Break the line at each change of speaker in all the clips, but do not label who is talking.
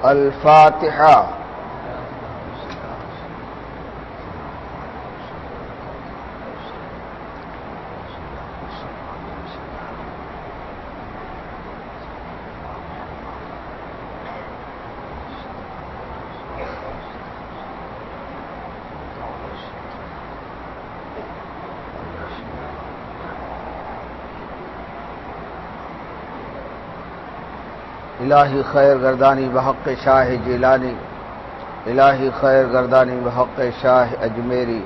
الفاتحة. الہی خیر گردانی بحق شاہ جیلانی، الہی خیر گردانی بحق شاہ اجمیری،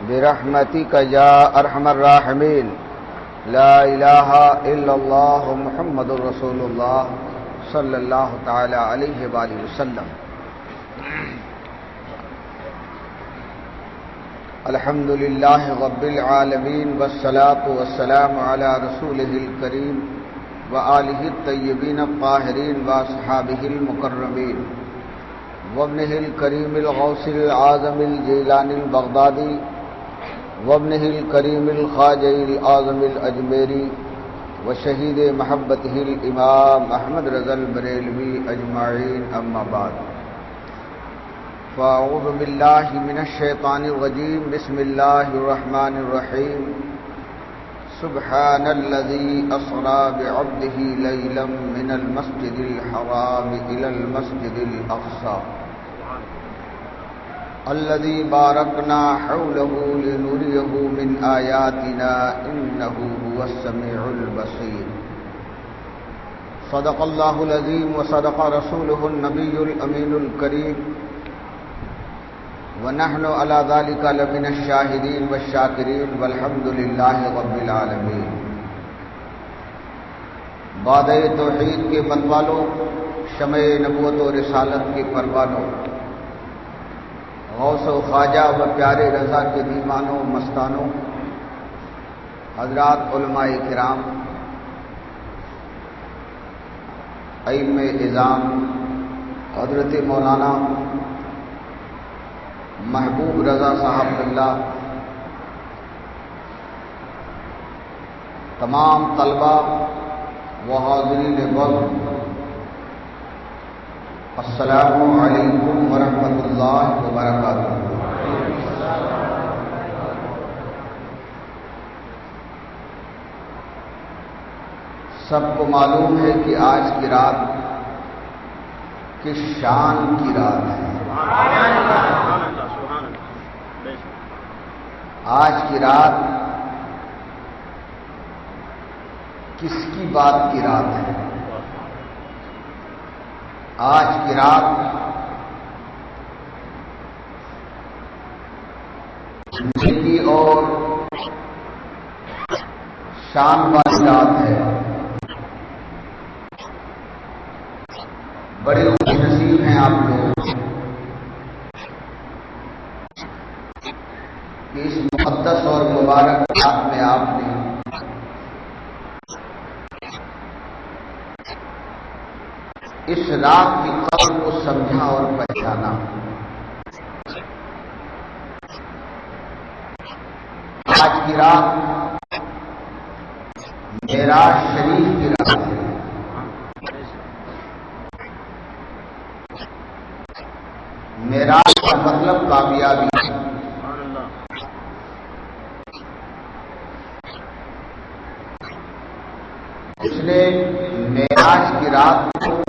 برحمتک یا ارحم الراحمین، لا الہ الا اللہ محمد رسول اللہ صلی اللہ تعالی علیہ وآلہ وسلم۔ الحمد للہ رب العالمین والصلاة والسلام علی رسولہ الکریم وآلہ الطیبین الطاہرین واصحابہ المکرمین وابنہ الکریم الغوث العظم الجیلانی البغدادی وابنہ الکریم الخواجہ الاعظم الاجمیری وشہید محبتہ الامام احمد رضا البریلوی اجمعین، اما بعد فاعوذ باللہ من الشیطان الرجیم، بسم اللہ الرحمن الرحیم۔ سبحان الذي أسرى بعبده ليلا من المسجد الحرام إلى المسجد الأقصى الذي باركنا حوله لنريه من آياتنا إنه هو السميع البصير۔ صدق الله العظيم وصدق رسوله النبي الأمين الكريم، ونحن على ذلك لمن الشاهدين والشاكرين والحمد لله رب العالمين۔ باد توحید کے متوالوں، شمع نبوت و رسالت کے پروانوں، غوث و خواجہ و پیارے رضا کے دیوانوں مستانوں، حضرات علماء کرام، ائمہ اعظام، حضرت مولانا محبوب رضا صاحب اللہ، تمام طلبہ و حاضرین وقت، السلام علیکم ورحمۃ اللہ وبرکاتہ۔ سب کو معلوم ہے کہ آج کی رات کس شان کی رات ہے۔ آج کی رات کس کی بات کی رات ہے؟ آج کی رات نیکی اور شان والی رات ہے۔ بڑے خوش نصیب ہیں آپ لوگ کہ اس مقدس اور مبارک رات میں آپ نے اس رات کی قدر کو سمجھا اور پہچانا۔ آج کی رات معراج شریف کی رات ہے۔ معراج کا مطلب کامیابی ہے۔ اس نے معراج کی رات کو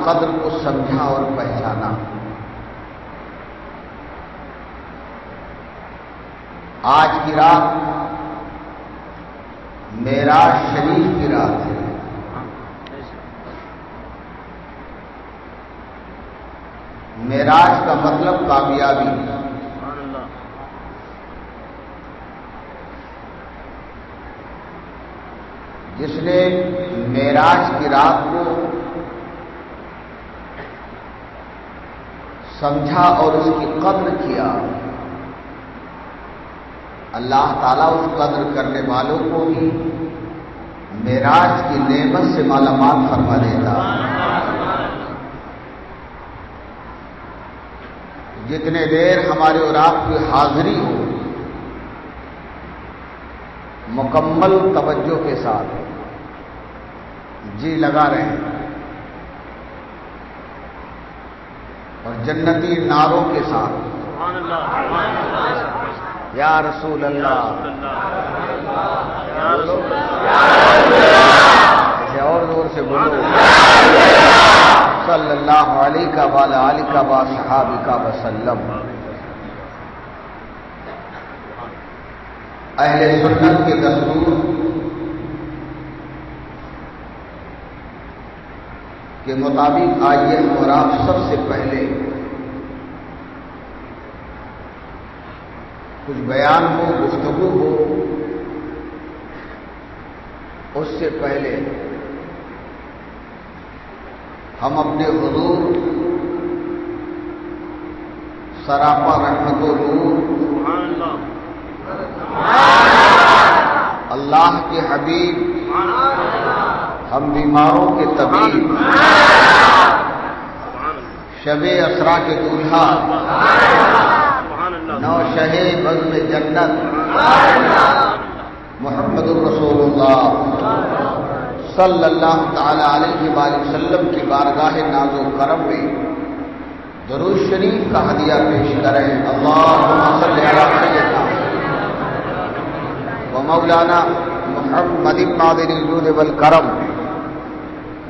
قدر کو سمجھا اور پہچانا۔ آج کی رات معراج شریف کی رات ہے۔ معراج کا مطلب کامیابی ہے۔ جس نے معراج کی رات کو سمجھا اور اس کی قدر کیا، اللہ تعالیٰ اس قدر کرنے والوں کو بھی معراج کی نعمت سے مالا مال فرما دیتا۔ جتنے دیر ہمارے اور آپ کی حاضری ہو، مکمل توجہ کے ساتھ جی لگا رہے ہیں، اور جنتی نعروں کے ساتھ
سبحان اللہ
یا رسول اللہ
یا رسول
اسے اور زور سے بولو صلی اللہ علیہ وآلہ وصحابہ وسلم. اہل سنت کے دستور کے مطابق آئیے اور آپ سب سے پہلے کچھ بیان ہو، گفتگو ہو، اس سے پہلے ہم اپنے حضور سراپا رحمت و نور
سبحان اللہ
اللہ کے حبیب ہم بیماروں کے طبیب شب اسرا کے دولہا نو شہ بزم جنت محمد الرسول اللہ صلی اللہ تعالی علیہ وآلہ وسلم کی بارگاہ ناز و کرم میں درود شریف کا ہدیہ پیش کریں. اللہم صلی علی سیدنا و مولانا محمد معدن الجود والکرم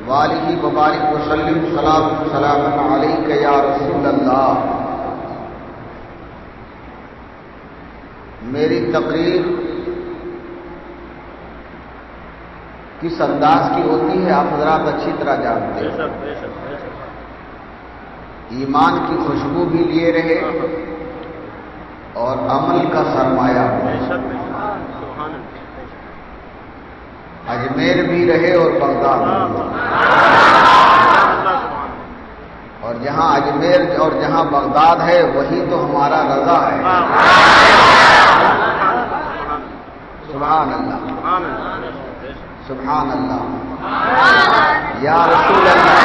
والہ وبارک وسلم سلام علیک یا رسول اللہ. میری تقریر کس انداز کی ہوتی ہے آپ حضرات اچھی طرح جانتے ہیں. ایمان کی خوشبو بھی لیے رہے اور عمل کا سرمایہ ہو. اجمیر بھی رہے اور بغداد بھی. اور جہاں اجمیر اور جہاں بغداد ہے وہی تو ہمارا رضا ہے. سبحان اللہ سبحان اللہ یا رسول اللہ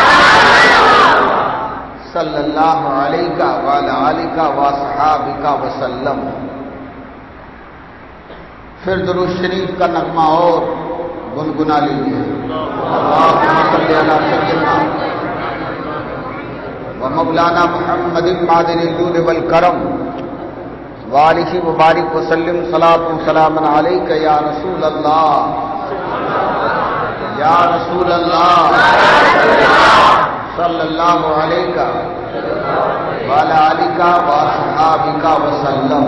صلی اللہ علیہ وآلہ وصحابہ وسلم. پھر درود شریف کا نغمہ اور گنگنا لیجیے. اللہم صلی علی سیدنا و مولانا محمد معدن الجود والکرم والہ مبارک وسلم صلاۃ و سلام علیک یا رسول اللہ یا رسول اللہ صلی اللہ علیہ وعلی آلہ وصحابہ وسلم.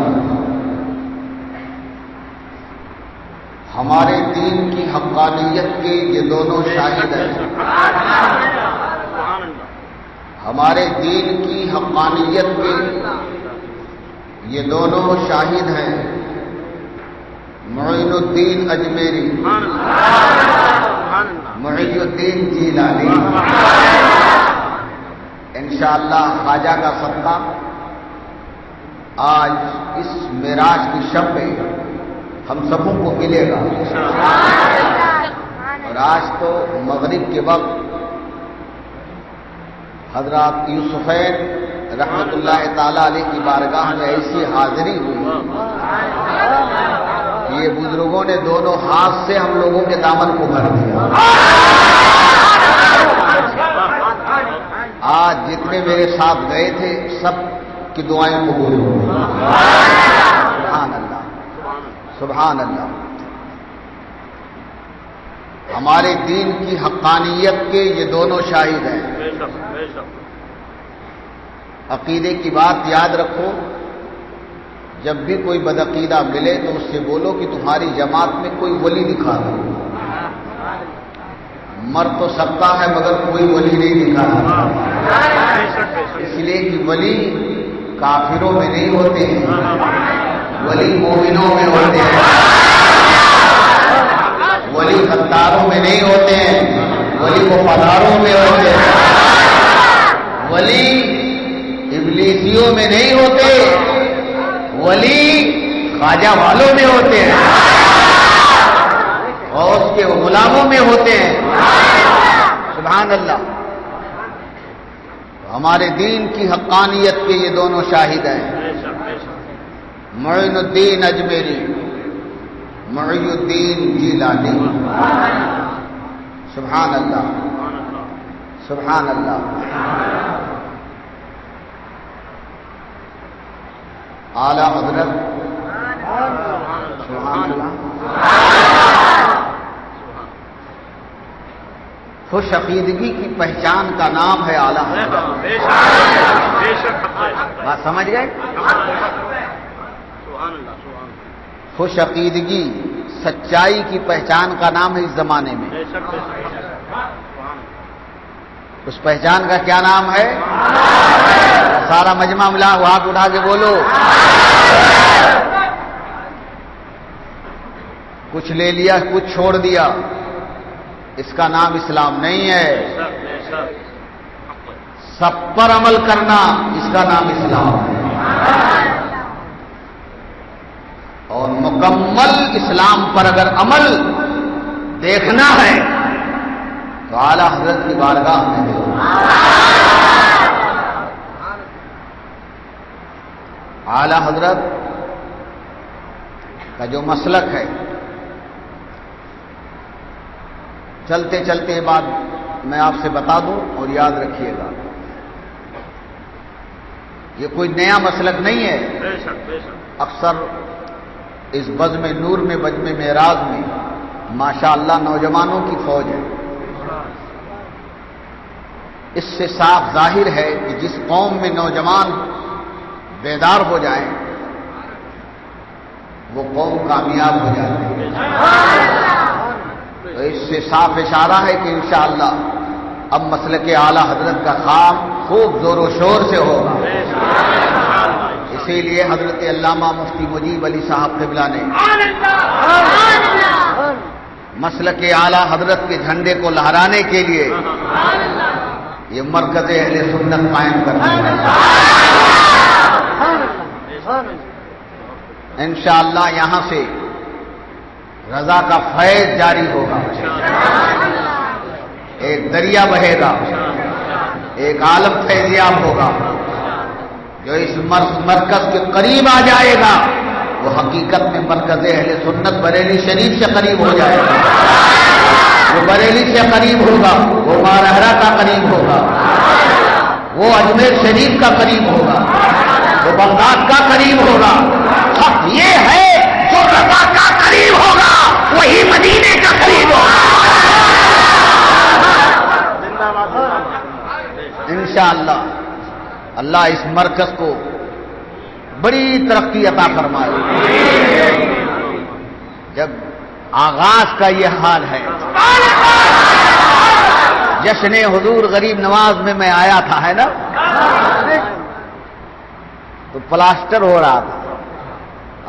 ہمارے دین کی حقانیت کے یہ دونوں شاہد ہیں. ہمارے دین کی حقانیت کے یہ دونوں شاہد ہیں. معین الدین اجمیری، محی الدین جیلانی. انشاءاللہ خواجہ کا صدقہ آج اس معراج کی شب میں ہم سبوں کو ملے گا. اور آج تو مغرب کے وقت حضرات یوسفین رحمت اللہ تعالی علیہ کی بارگاہ میں ایسی حاضری ہوئی کہ یہ بزرگوں نے دونوں ہاتھ سے ہم لوگوں کے دامن کو بھر دیا. آج جتنے میرے ساتھ گئے تھے سب کی دعائیں قبول ہوئی. سبحان اللہ سبحان اللہ. ہمارے دین کی حقانیت کے یہ دونوں شاہد ہیں. عقیدے کی بات یاد رکھو، جب بھی کوئی بدعقیدہ ملے تو اس سے بولو کہ تمہاری جماعت میں کوئی ولی دکھا دو. مر تو سکتا ہے مگر کوئی ولی نہیں دکھا رہا. اس لیے کہ ولی کافروں میں نہیں ہوتے ہیں، ولی مومنوں میں ہوتے ہیں. ولی غداروں میں نہیں ہوتے ہیں، ولی وفاداروں میں ہوتے ہیں. ولی ابلیسیوں میں نہیں ہوتے، ولی خواجہ والوں میں ہوتے ہیں اور اس کے غلاموں میں ہوتے ہیں. سبحان اللہ. ہمارے دین کی حقانیت کے یہ دونوں شاہد ہیں. معین الدین اجمیری، محی الدین جیلانی. سبحان اللہ سبحان اللہ. اعلی حضرت
سبحان اللہ
خوش عقیدگی کی پہچان کا نام ہے اعلی حضرت.
بے شک بے شک
بات سمجھ گئے؟
سبحان اللہ سبحان اللہ
خوش عقیدگی سچائی کی پہچان کا نام ہے اس زمانے میں.
بے شک سبحان
اس پہچان کا کیا نام ہے؟ سارا مجمع ملا ہاتھ اٹھا کے بولو. کچھ لے لیا کچھ چھوڑ دیا، اس کا نام اسلام نہیں ہے.
بے شک
سب پر عمل کرنا اس کا نام اسلام ہے. اور مکمل اسلام پر اگر عمل دیکھنا ہے تو اعلی حضرت کی بارگاہ میں دیکھو. اعلی حضرت کا جو مسلک ہے، چلتے چلتے یہ بات میں آپ سے بتا دوں اور یاد رکھیے گا، یہ کوئی نیا مسلک نہیں ہے.
بے شک بے شک
اکثر اس بزم نور میں بزم معراج میں ماشاء اللہ نوجوانوں کی فوج ہے. اس سے صاف ظاہر ہے کہ جس قوم میں نوجوان بیدار ہو جائیں وہ قوم کامیاب ہو جاتی ہے. تو اس سے صاف اشارہ ہے کہ انشاءاللہ اب مسلک اعلی حضرت کا کام خوب زور و شور سے ہوگا. اسی لیے حضرت علامہ مفتی مجیب علی صاحب قبلہ نے مسلک اعلی حضرت کے جھنڈے کو لہرانے کے لیے یہ مرکز اہل سنت قائم کرنا ہے. انشاءاللہ یہاں سے رضا کا فیض جاری ہوگا، ایک دریا بہے گا، ایک عالم فیضیاب ہوگا. جو اس مرکز کے قریب آ جائے گا وہ حقیقت میں مرکز اہل سنت بریلی شریف سے قریب ہو جائے گا. وہ بریلی سے قریب ہوگا، وہ مارہرہ کا قریب ہوگا، وہ اجمیر شریف کا قریب ہوگا، وہ بغداد کا قریب ہوگا. حق یہ ہے جو رضا کا قریب ہوگا وہی مدینے کا قریب ہوگا. انشاءاللہ اللہ اس مرکز کو بڑی ترقی عطا فرمائے. جب آغاز کا یہ حال ہے، جشن حضور غریب نواز میں آیا تھا ہے نا، تو پلاسٹر ہو رہا تھا،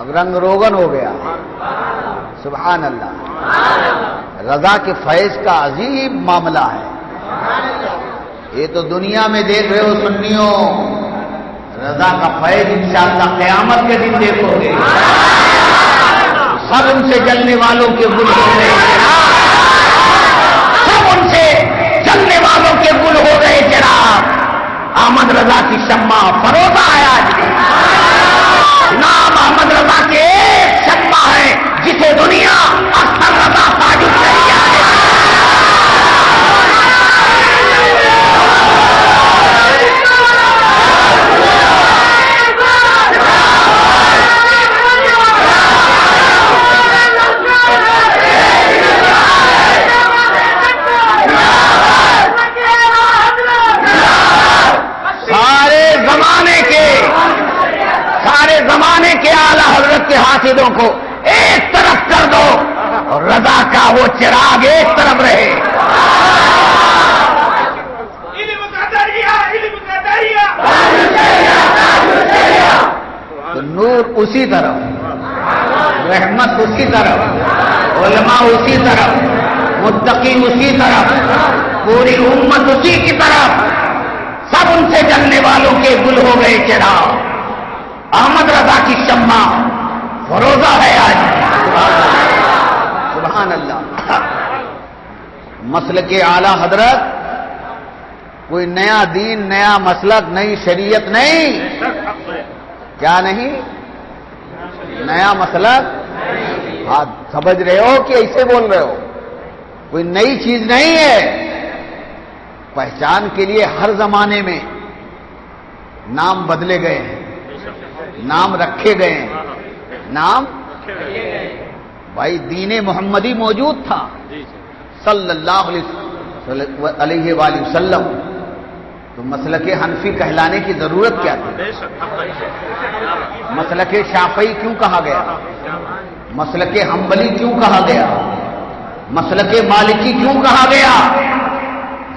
اب رنگ روگن ہو گیا. سبحان اللہ. رضا کے فیض کا عظیم معاملہ ہے. یہ تو دنیا میں دیکھ رہے ہو سنیوں، رضا کا فیض انشاءاللہ قیامت کے دن دیکھو گے. سب ان سے جلنے والوں کے گل ہو گئے، سب ان سے جلنے والوں کے گل ہو گئے. جناب احمد رضا کی شمع فروزہ ہے. آج نام احمد رضا کے ایک شمع ہے جسے دنیا اکثر رضا تعجب نہیں آئے. زمانے کے اعلی حضرت کے حاسدوں کو ایک طرف کر دو اور رضا کا وہ چراغ ایک طرف رہے. تو نور اسی طرف، رحمت اسی طرف، علماء اسی طرف، متقی اسی طرف، پوری امت اسی کی طرف. سب ان سے جلنے والوں کے گل ہو گئے چراغ. احمد رضا کی شمع فروزہ ہے آج. سبحان اللہ. مسلک اعلی حضرت کوئی نیا دین، نیا مسلک، نئی شریعت نہیں. کیا نہیں؟ نیا مسلک. آپ سمجھ رہے ہو کہ ایسے بول رہے ہو؟ کوئی نئی چیز نہیں ہے. پہچان کے لیے ہر زمانے میں نام بدلے گئے ہیں، نام رکھے گئے ہیں، نام بھائی دین محمدی موجود تھا صلی اللہ علیہ وآلہ وسلم، تو مسلک حنفی کہلانے کی ضرورت کیا تھی؟ مسلک شافعی کیوں کہا گیا؟ مسلک حنبلی کیوں کہا گیا؟ مسلک مالکی کیوں کہا گیا؟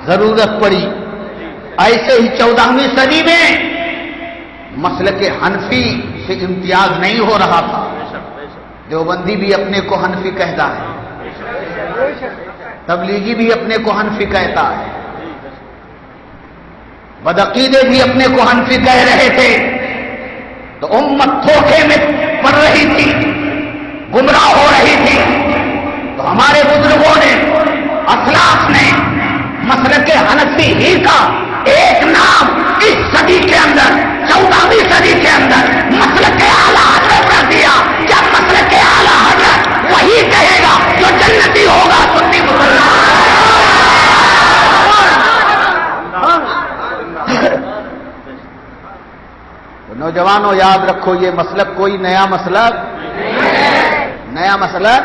ضرورت پڑی۔ ایسے ہی 14ویں صدی میں مسلک حنفی سے امتیاز نہیں ہو رہا تھا، دیوبندی بھی اپنے کو حنفی کہتا ہے، تبلیغی بھی اپنے کو حنفی کہتا ہے، بدعقیدے بھی اپنے کو حنفی کہہ رہے تھے، تو امت دھوکے میں پڑ رہی تھی، گمراہ ہو رہی تھی۔ تو ہمارے بزرگوں نے، اسلاف نے مسلک حنفی ہی کا ایک نام اس صدی کے اندر، 14ویں صدی کے اندر مسلک اعلیٰ حضرت رکھ دیا۔ جب مسلک اعلیٰ حضرت وہی کہے گا جو جنتی ہوگا، سنی مسلمان۔ نوجوانوں یاد رکھو، یہ مسلک کوئی نیا مسلک، نیا مسلک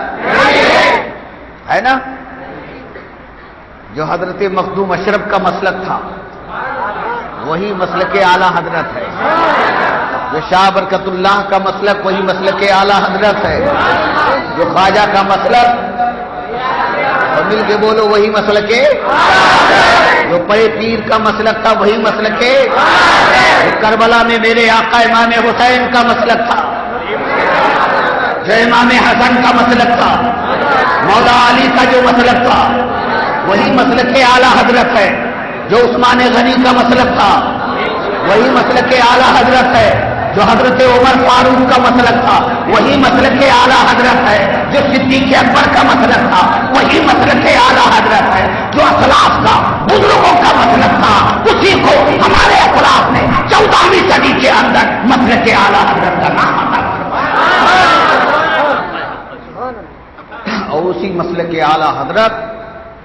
ہے نا، جو حضرت مخدوم اشرف کا مسلک تھا وہی مسلک اعلیٰ حضرت ہے، جو شاہ برکت اللہ کا مسلک وہی مسلک اعلیٰ حضرت ہے، جو خواجہ کا مسلک، اور مل کے بولو وہی مسلک، جو پے پیر کا مسلک تھا وہی مسلک، جو کربلا میں میرے آقا امام حسین کا مسلک تھا، جو امام حسن کا مسلک تھا، مولا علی کا جو مسلک تھا وہی مسلک اعلیٰ حضرت ہے، جو عثمان غنی کا مسلک تھا وہی مسلک اعلیٰ حضرت ہے، جو حضرت عمر فاروق کا مسلک تھا وہی مسلک اعلیٰ حضرت ہے، جو صدیق اکبر کا مسلک تھا وہی مسلک اعلیٰ حضرت ہے، جو اسلاف کا، بزرگوں کا مسلک تھا اسی کو ہمارے اسلاف نے 14ویں صدی کے اندر مسلک اعلیٰ حضرت کا نام عطا فرمایا، اور اسی مسلک اعلیٰ حضرت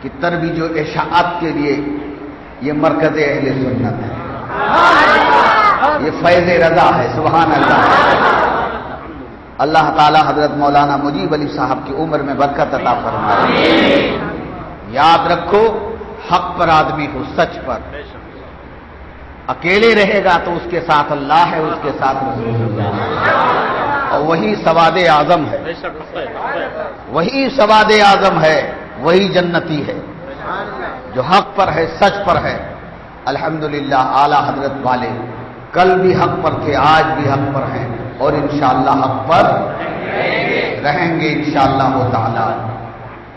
کی ترویج و اشاعت کے لیے یہ مرکز اہل سنت ہے، یہ فیض رضا ہے۔ سبحان اللہ۔ اللہ تعالی حضرت مولانا مجیب علی صاحب کی عمر میں برکت عطا فرمائے۔ یاد رکھو، حق پر آدمی ہو، سچ پر اکیلے رہے گا تو اس کے ساتھ اللہ ہے، اس کے ساتھ رسول اللہ ہے، اور وہی سواد اعظم ہے، وہی سواد اعظم ہے، وہی جنتی ہے جو حق پر ہے، سچ پر ہے۔ الحمدللہ اعلیٰ حضرت والے کل بھی حق پر تھے، آج بھی حق پر ہیں، اور انشاءاللہ حق پر رہیں گے انشاءاللہ تعالی۔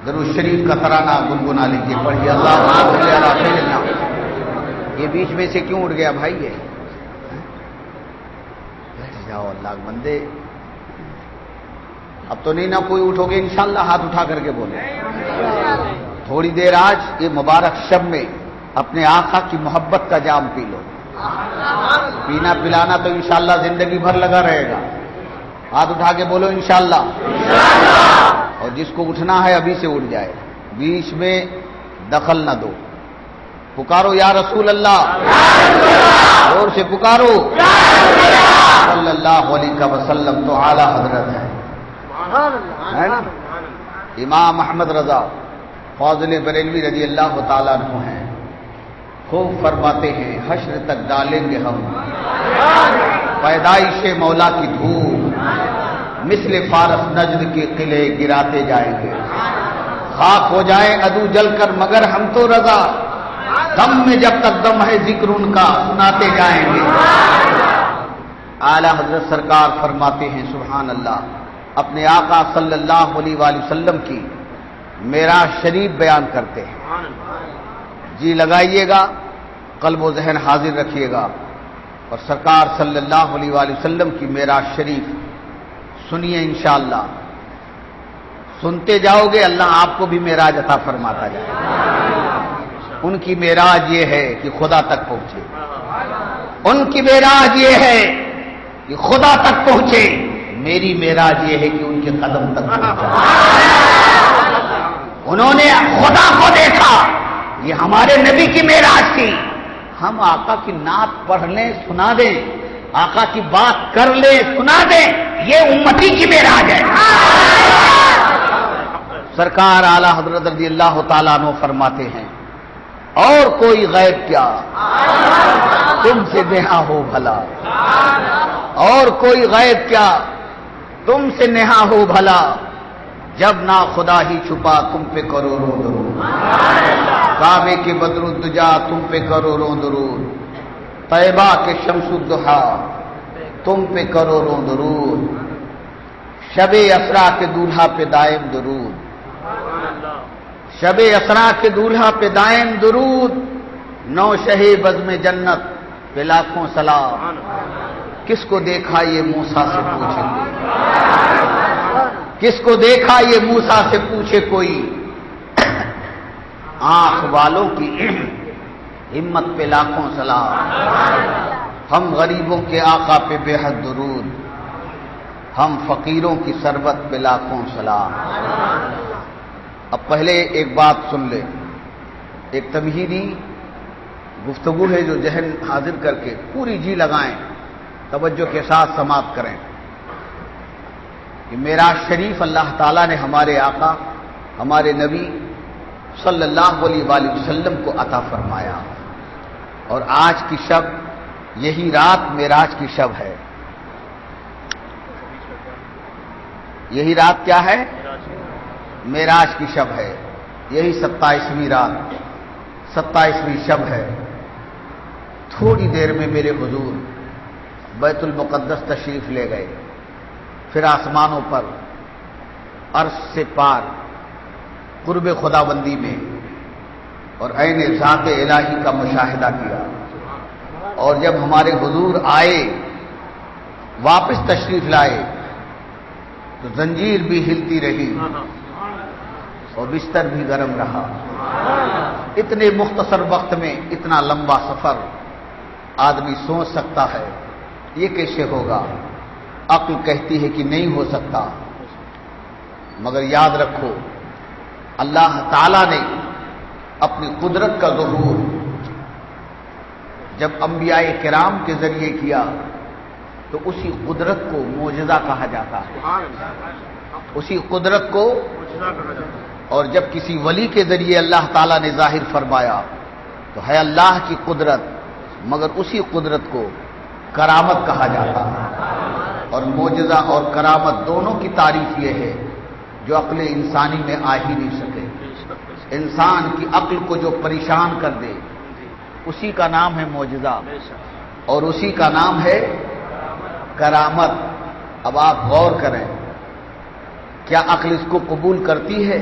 درود شریف کا ترانہ گنگنا لیجیے، پڑھیے اللہم صلی علی سیدنا۔ یہ بیچ میں سے کیوں اٹھ گیا بھائی؟ یہ بیٹھ جاؤ اللہ کے بندے، اب تو نہیں نہ کوئی اٹھو گے انشاءاللہ، ہاتھ اٹھا کر کے بولے۔ تھوڑی دیر آج یہ مبارک شب میں اپنے آقا کی محبت کا جام پی لو، پینا پلانا تو انشاءاللہ زندگی بھر لگا رہے گا۔ ہاتھ اٹھا کے بولو انشاءاللہ، اور جس کو اٹھنا ہے ابھی سے اٹھ جائے، بیچ میں دخل نہ دو، پکارو یا رسول اللہ، زور سے پکارو صلی اللہ علیہ وسلم، تو اعلیٰ حضرت ہے نا۔ امام احمد رضا فاضل بریلوی رضی اللہ تعالیٰ عنہ ہیں، خوب فرماتے ہیں حشر تک ڈالیں گے ہم پیدائش مولا کی دھوم، مثل فارس نجد کے قلعے گراتے جائیں گے، خاک ہو جائیں عدو جل کر مگر ہم تو رضا، دم میں جب تک دم ہے ذکر ان کا سناتے جائیں گے۔ اعلیٰ حضرت سرکار فرماتے ہیں سبحان اللہ، اپنے آقا صلی اللہ علیہ وآلہ وسلم کی معراج شریف بیان کرتے ہیں، جی لگائیے گا، قلب و ذہن حاضر رکھیے گا، اور سرکار صلی اللہ علیہ وآلہ وسلم کی معراج شریف سنیے انشاءاللہ، سنتے جاؤ گے اللہ آپ کو بھی معراج عطا فرماتا جائے گا۔ ان کی معراج یہ ہے کہ خدا تک پہنچے، ان کی معراج یہ ہے کہ خدا تک پہنچے، میری معراج یہ ہے کہ ان کے قدم تک پہنچے۔ انہوں نے خدا کو دیکھا، یہ ہمارے نبی کی معراج تھی۔ ہم آقا کی نعت پڑھ لیں، سنا دیں،
آقا کی بات کر لے سنا دے، یہ امتی کی معراج ہے۔ سرکار اعلی حضرت رضی اللہ تعالیٰ عنہ فرماتے ہیں اور کوئی غیب کیا تم سے نہا ہو بھلا، اور کوئی غیب کیا تم سے نہا ہو بھلا، جب نہ خدا ہی چھپا تم پہ کروڑوں درود، کعبے کے بدر الدجا تم پہ کروڑوں درود، طیبہ کے شمس الضحا تم پہ کروڑوں درود، شب اسرا کے دولہا پہ دائم درود، شب اسرا کے دولہا پہ دائم درود، نو شہ بزم جنت پہ لاکھوں سلام، کس کو دیکھا یہ موسیٰ سے پوچھیں گے، کس کو دیکھا یہ موسیٰ سے پوچھے کوئی، آنکھ والوں کی ہمت پہ لاکھوں سلام، ہم غریبوں کے آقا پہ بے حد درود، ہم فقیروں کی سربت پہ لاکھوں سلام۔ اب پہلے ایک بات سن لے، ایک تمہیدی گفتگو ہے جو ذہن حاضر کر کے پوری جی لگائیں، توجہ کے ساتھ سماعت کریں کہ معراج شریف اللہ تعالیٰ نے ہمارے آقا ہمارے نبی صلی اللہ علیہ وآلہ وسلم کو عطا فرمایا، اور آج کی شب یہی رات معراج کی شب ہے۔ یہی رات کیا ہے؟ معراج کی شب ہے، یہی 27ویں رات 27ویں شب ہے۔ تھوڑی دیر میں میرے حضور بیت المقدس تشریف لے گئے، پھر آسمانوں پر عرش سے پار قرب خداوندی میں اور عین ذات الہی کا مشاہدہ کیا، اور جب ہمارے حضور آئے واپس تشریف لائے تو زنجیر بھی ہلتی رہی اور بستر بھی گرم رہا۔ اتنے مختصر وقت میں اتنا لمبا سفر آدمی سوچ سکتا ہے یہ کیسے ہوگا؟ عقل کہتی ہے کہ نہیں ہو سکتا، مگر یاد رکھو اللہ تعالیٰ نے اپنی قدرت کا ظہور جب انبیاء کرام کے ذریعے کیا تو اسی قدرت کو معجزہ کہا جاتا ہے، اسی قدرت کو، اور جب کسی ولی کے ذریعے اللہ تعالیٰ نے ظاہر فرمایا تو ہے اللہ کی قدرت، مگر اسی قدرت کو کرامت کہا جاتا ہے۔ اور معجزہ اور کرامت دونوں کی تعریف یہ ہے جو عقل انسانی میں آ ہی نہیں سکے۔ انسان کی عقل کو جو پریشان کر دے اسی کا نام ہے معجزہ اور اسی کا نام ہے کرامت۔ اب آپ غور کریں، کیا عقل اس کو قبول کرتی ہے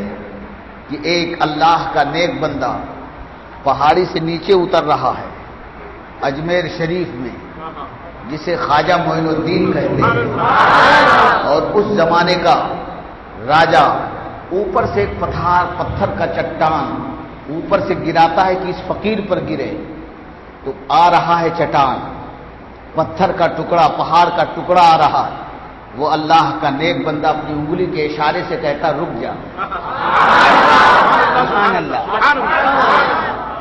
کہ ایک اللہ کا نیک بندہ پہاڑی سے نیچے اتر رہا ہے اجمیر شریف میں، جسے خواجہ معین الدین کہتے ہیں، اور اس زمانے کا راجا اوپر سے ایک پتھر کا چٹان اوپر سے گراتا ہے کہ اس فقیر پر گرے تو آ رہا ہے چٹان، پتھر کا ٹکڑا، پہاڑ کا ٹکڑا آ رہا ہے، وہ اللہ کا نیک بندہ اپنی انگلی کے اشارے سے کہتا رک جا، سبحان اللہ،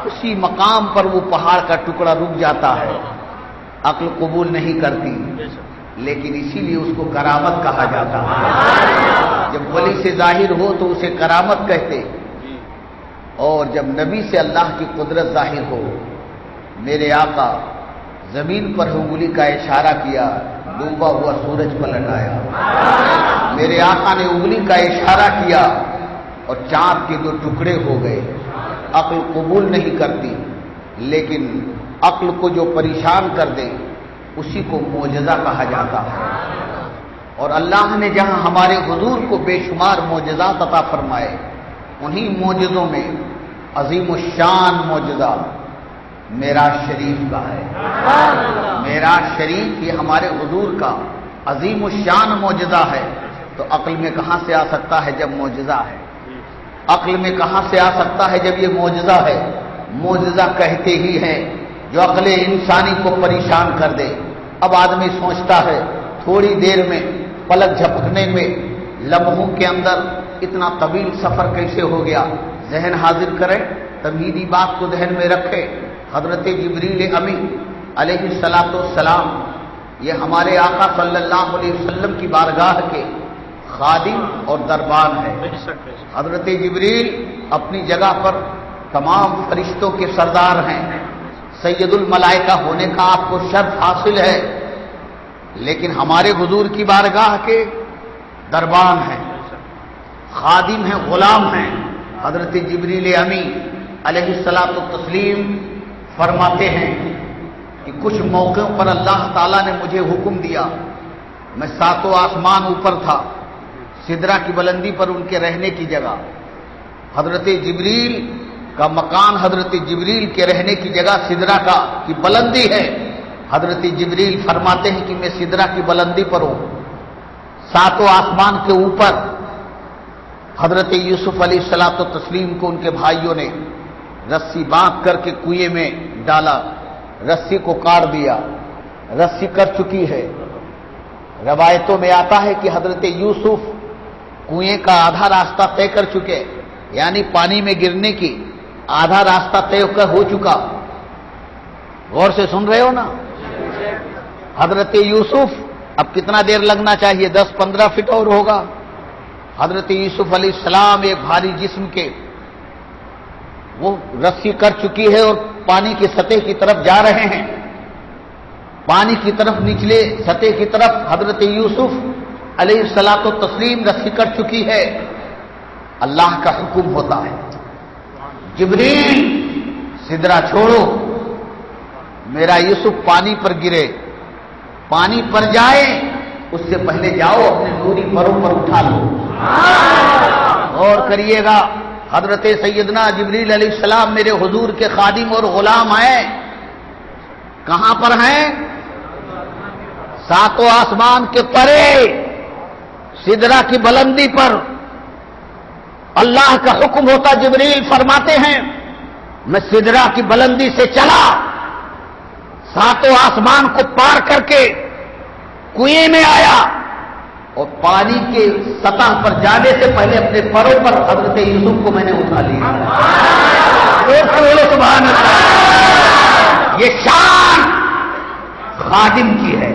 اسی مقام پر وہ پہاڑ کا ٹکڑا رک جاتا ہے۔ عقل قبول نہیں کرتی، لیکن اسی لیے اس کو کرامت کہا جاتا ہے۔ جب ولی سے ظاہر ہو تو اسے کرامت کہتے، اور جب نبی سے اللہ کی قدرت ظاہر ہو، میرے آقا زمین پر انگلی کا اشارہ کیا، ڈوبا ہوا سورج پلٹ آیا، میرے آقا نے انگلی کا اشارہ کیا اور چاند کے دو ٹکڑے ہو گئے۔ عقل قبول نہیں کرتی، لیکن عقل کو جو پریشان کر دے اسی کو معجزہ کہا جاتا ہے۔ اور اللہ نے جہاں ہمارے حضور کو بے شمار معجزات عطا فرمائے، انہی معجزوں میں عظیم الشان معجزہ معراج شریف کا ہے۔ معراج شریف یہ ہمارے حضور کا عظیم الشان معجزہ ہے، تو عقل میں کہاں سے آ سکتا ہے جب معجزہ ہے؟ عقل میں کہاں سے آ سکتا ہے جب یہ معجزہ ہے؟ معجزہ کہتے ہی ہیں جو عقل انسانی کو پریشان کر دے۔ اب آدمی سوچتا ہے تھوڑی دیر میں، پلک جھپکنے میں، لمحوں کے اندر اتنا طویل سفر کیسے ہو گیا؟ ذہن حاضر کریں، تمہیدی بات کو ذہن میں رکھے۔ حضرت جبریل امین علیہ الصلوۃ والسلام یہ ہمارے آقا صلی اللہ علیہ وسلم کی بارگاہ کے خادم اور دربان ہے۔
بے شک بے شک
حضرت جبریل اپنی جگہ پر تمام فرشتوں کے سردار ہیں، سید الملائکہ ہونے کا آپ کو شرف حاصل ہے، لیکن ہمارے حضور کی بارگاہ کے دربان ہیں، خادم ہیں، غلام ہیں۔ حضرت جبریل امی علیہ الصلاۃ والتسلیم فرماتے ہیں کہ کچھ موقعوں پر اللہ تعالیٰ نے مجھے حکم دیا، میں ساتوں آسمان اوپر تھا، سدرہ کی بلندی پر ان کے رہنے کی جگہ، حضرت جبریل کا مکان، حضرت جبریل کے رہنے کی جگہ سدرہ کی بلندی ہے۔ حضرت جبریل فرماتے ہیں کہ میں سدرہ کی بلندی پر ہوں، ساتوں آسمان کے اوپر حضرت یوسف علیہ الصلاۃ والتسلیم کو ان کے بھائیوں نے رسی باندھ کر کے کنویں میں ڈالا، رسی کو کاٹ دیا، رسی کٹ چکی ہے۔ روایتوں میں آتا ہے کہ حضرت یوسف کنویں کا آدھا راستہ طے کر چکے، یعنی پانی میں گرنے کی آدھا راستہ طے ہو چکا۔ غور سے سن رہے ہو نا؟ حضرت یوسف اب کتنا دیر لگنا چاہیے؟ 10-15 فٹ اور ہوگا۔ حضرت یوسف علیہ السلام ایک بھاری جسم کے، وہ رسی کٹ چکی ہے اور پانی کی سطح کی طرف جا رہے ہیں، پانی کی طرف، نچلے سطح کی طرف حضرت یوسف علیہ الصلاۃ والتسلیم رسی کٹ چکی ہے۔ اللہ کا حکم ہوتا ہے، جبریل سدرہ چھوڑو، میرا یوسف پانی پر گرے، پانی پر جائے اس سے پہلے جاؤ اپنے نوری پروں پر اٹھا لو۔ غور کریے گا، حضرت سیدنا جبریل علیہ السلام میرے حضور کے خادم اور غلام ہیں، کہاں پر ہیں؟ ساتوں آسمان کے پرے سدرہ کی بلندی پر۔ اللہ کا حکم ہوتا، جبریل فرماتے ہیں میں سدرہ کی بلندی سے چلا، ساتوں آسمان کو پار کر کے کنویں میں آیا اور پانی کے سطح پر جانے سے پہلے اپنے پروں پر حضرت یوسف کو میں نے اٹھا لیا۔ سبحان اللہ، یہ شان خادم کی ہے۔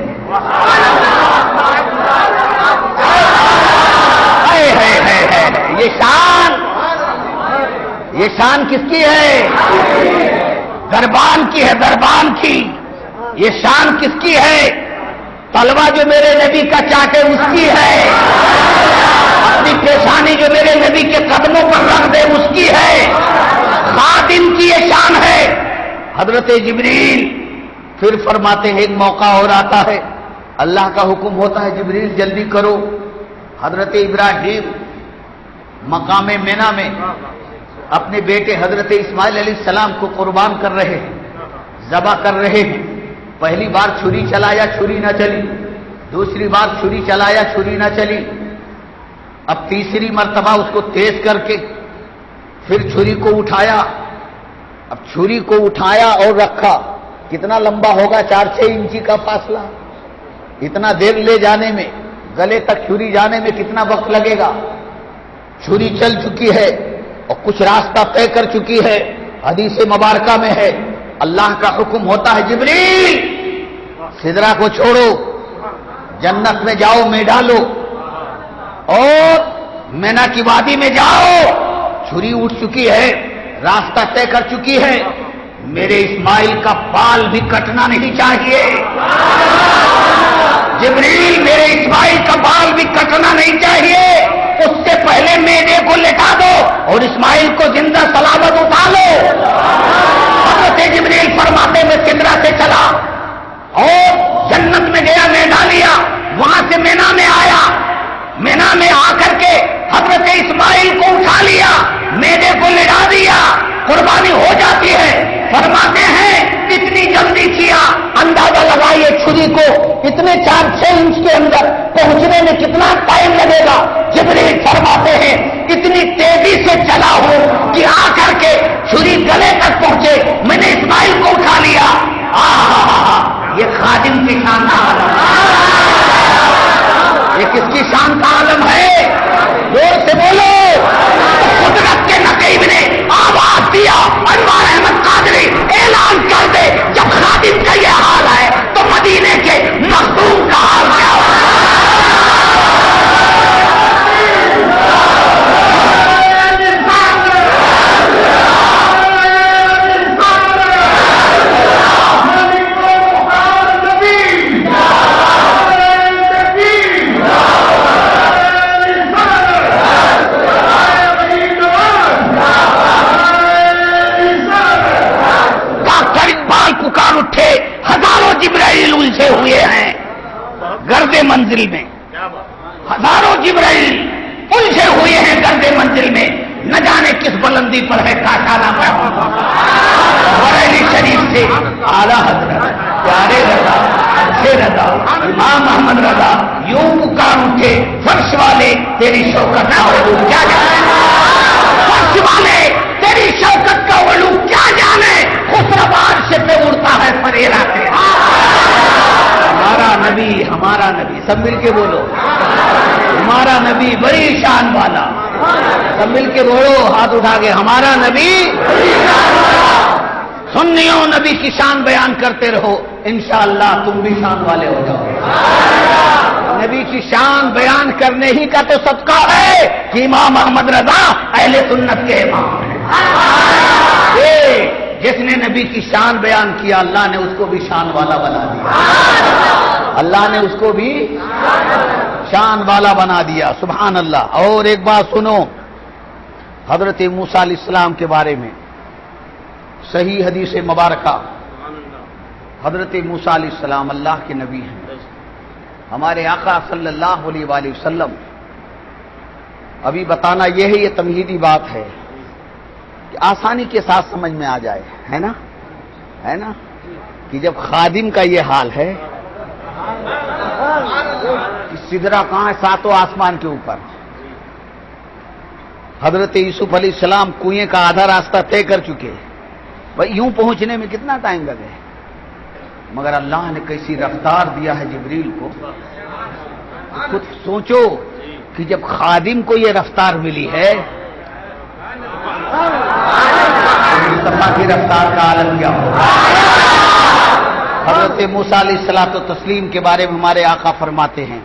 یہ شان کس کی ہے؟ دربان کی ہے، دربان کی۔ یہ شان کس کی ہے؟ تلوا جو میرے نبی کا چاٹے اس کی ہے، اپنی پیشانی جو میرے نبی کے قدموں پر رکھ دے اس کی ہے، خادم کی یہ شان ہے۔ حضرت جبریل پھر فرماتے ہیں ایک موقع اور آتا ہے، اللہ کا حکم ہوتا ہے جبریل جلدی کرو۔ حضرت ابراہیم مقام مینا میں اپنے بیٹے حضرت اسماعیل علیہ السلام کو قربان کر رہے ہیں، ذبح کر رہے ہیں۔ پہلی بار چھری چلایا، چھری نہ چلی، دوسری بار چھری چلایا، چھری نہ چلی، اب تیسری مرتبہ اس کو تیز کر کے پھر چھری کو اٹھایا۔ اب چھری کو اٹھایا اور رکھا، کتنا لمبا ہوگا؟ 4-6 انچی کا فاصلہ، اتنا دیر لے جانے میں، گلے تک چھری جانے میں کتنا وقت لگے گا؟ چھری چل چکی ہے اور کچھ راستہ طے کر چکی ہے، حدیث مبارکہ میں ہے۔ اللہ کا حکم ہوتا ہے جبریل سدرہ کو چھوڑو، جنت میں جاؤ، میں ڈالو اور مینا کی وادی میں جاؤ۔ چھری اٹھ چکی ہے، راستہ طے کر چکی ہے، میرے اسماعیل کا بال بھی کٹنا نہیں چاہیے۔ جبریل میرے اسماعیل کا بال بھی کٹنا نہیں چاہیے، اس سے پہلے میدے کو لٹا دو اور اسماعیل کو زندہ سلامت اٹھا لو۔ حضرت جبریل فرماتے میں سدرہ سے چلا اور جنت میں گیا، مینا لیا، وہاں سے مینا میں آیا، مینا میں آ کر کے حضرت اسماعیل کو اٹھا لیا، میدے کو لٹا دیا، قربانی ہو جاتی ہے۔ فرماتے ہیں اتنی جلدی کیا، اندازہ لگائیے چھری کو اتنے 4-6 انچ کے اندر پہنچنے میں کتنا ٹائم لگے گا۔ جبریل فرماتے ہیں اتنی تیزی سے چلا ہوں کہ آ کر کے چھری گلے تک پہنچے، منزل میں،
کیا بات
ہزاروں جبرائیل الجھے ہوئے ہیں گرد منزل میں، نہ جانے کس بلندی پر ہے کاشانہ پیغام۔ بریلی شریف سے اعلیٰ حضرت پیارے رضا اچھے رضا امام محمد رضا یوں پکار اٹھے، فرش والے تیری شوکت کا علو کیا جانے، فرش والے تیری شوکت کا علو کیا جانے، خسروان سے پہ اڑتا ہے پریرا تیرا۔ ہمارا نبی سب مل کے بولو، ہمارا نبی بڑی شان والا، سب مل کے بولو ہاتھ اٹھا کے، ہمارا نبی سنیوں نبی کی شان بیان کرتے رہو، انشاءاللہ تم بھی شان والے ہو جاؤ۔ نبی کی شان بیان کرنے ہی کا تو صدقہ ہے کہ امام احمد رضا اہل سنت کے امام ہیں۔ جس نے نبی کی شان بیان کیا اللہ نے اس کو بھی شان والا بنا دیا، اللہ نے اس کو بھی شان والا بنا دیا، سبحان اللہ۔ اور ایک بات سنو، حضرت موسیٰ علیہ السلام کے بارے میں صحیح حدیث مبارکہ، حضرت موسیٰ علیہ السلام اللہ کے نبی ہیں، ہمارے آقا صلی اللہ علیہ وآلہ وسلم۔ ابھی بتانا یہ ہے، یہ تمہیدی بات ہے کہ آسانی کے ساتھ سمجھ میں آ جائے، ہے نا کہ جب خادم کا یہ حال ہے کہ سدرہ کہاں ہے، ساتوں آسمان کے اوپر، حضرت یوسف علیہ السلام کنویں کا آدھا راستہ طے کر چکے، بھائی یوں پہنچنے میں کتنا ٹائم لگے، مگر اللہ نے کیسی رفتار دیا ہے جبریل کو، خود سوچو کہ جب خادم کو یہ رفتار ملی ہے، مصطفیٰ کی رفتار کا عالم کیا ہوگا۔ حضرت موسیٰ علیہ الصلوۃ والتسلیم کے بارے میں ہمارے آقا فرماتے ہیں،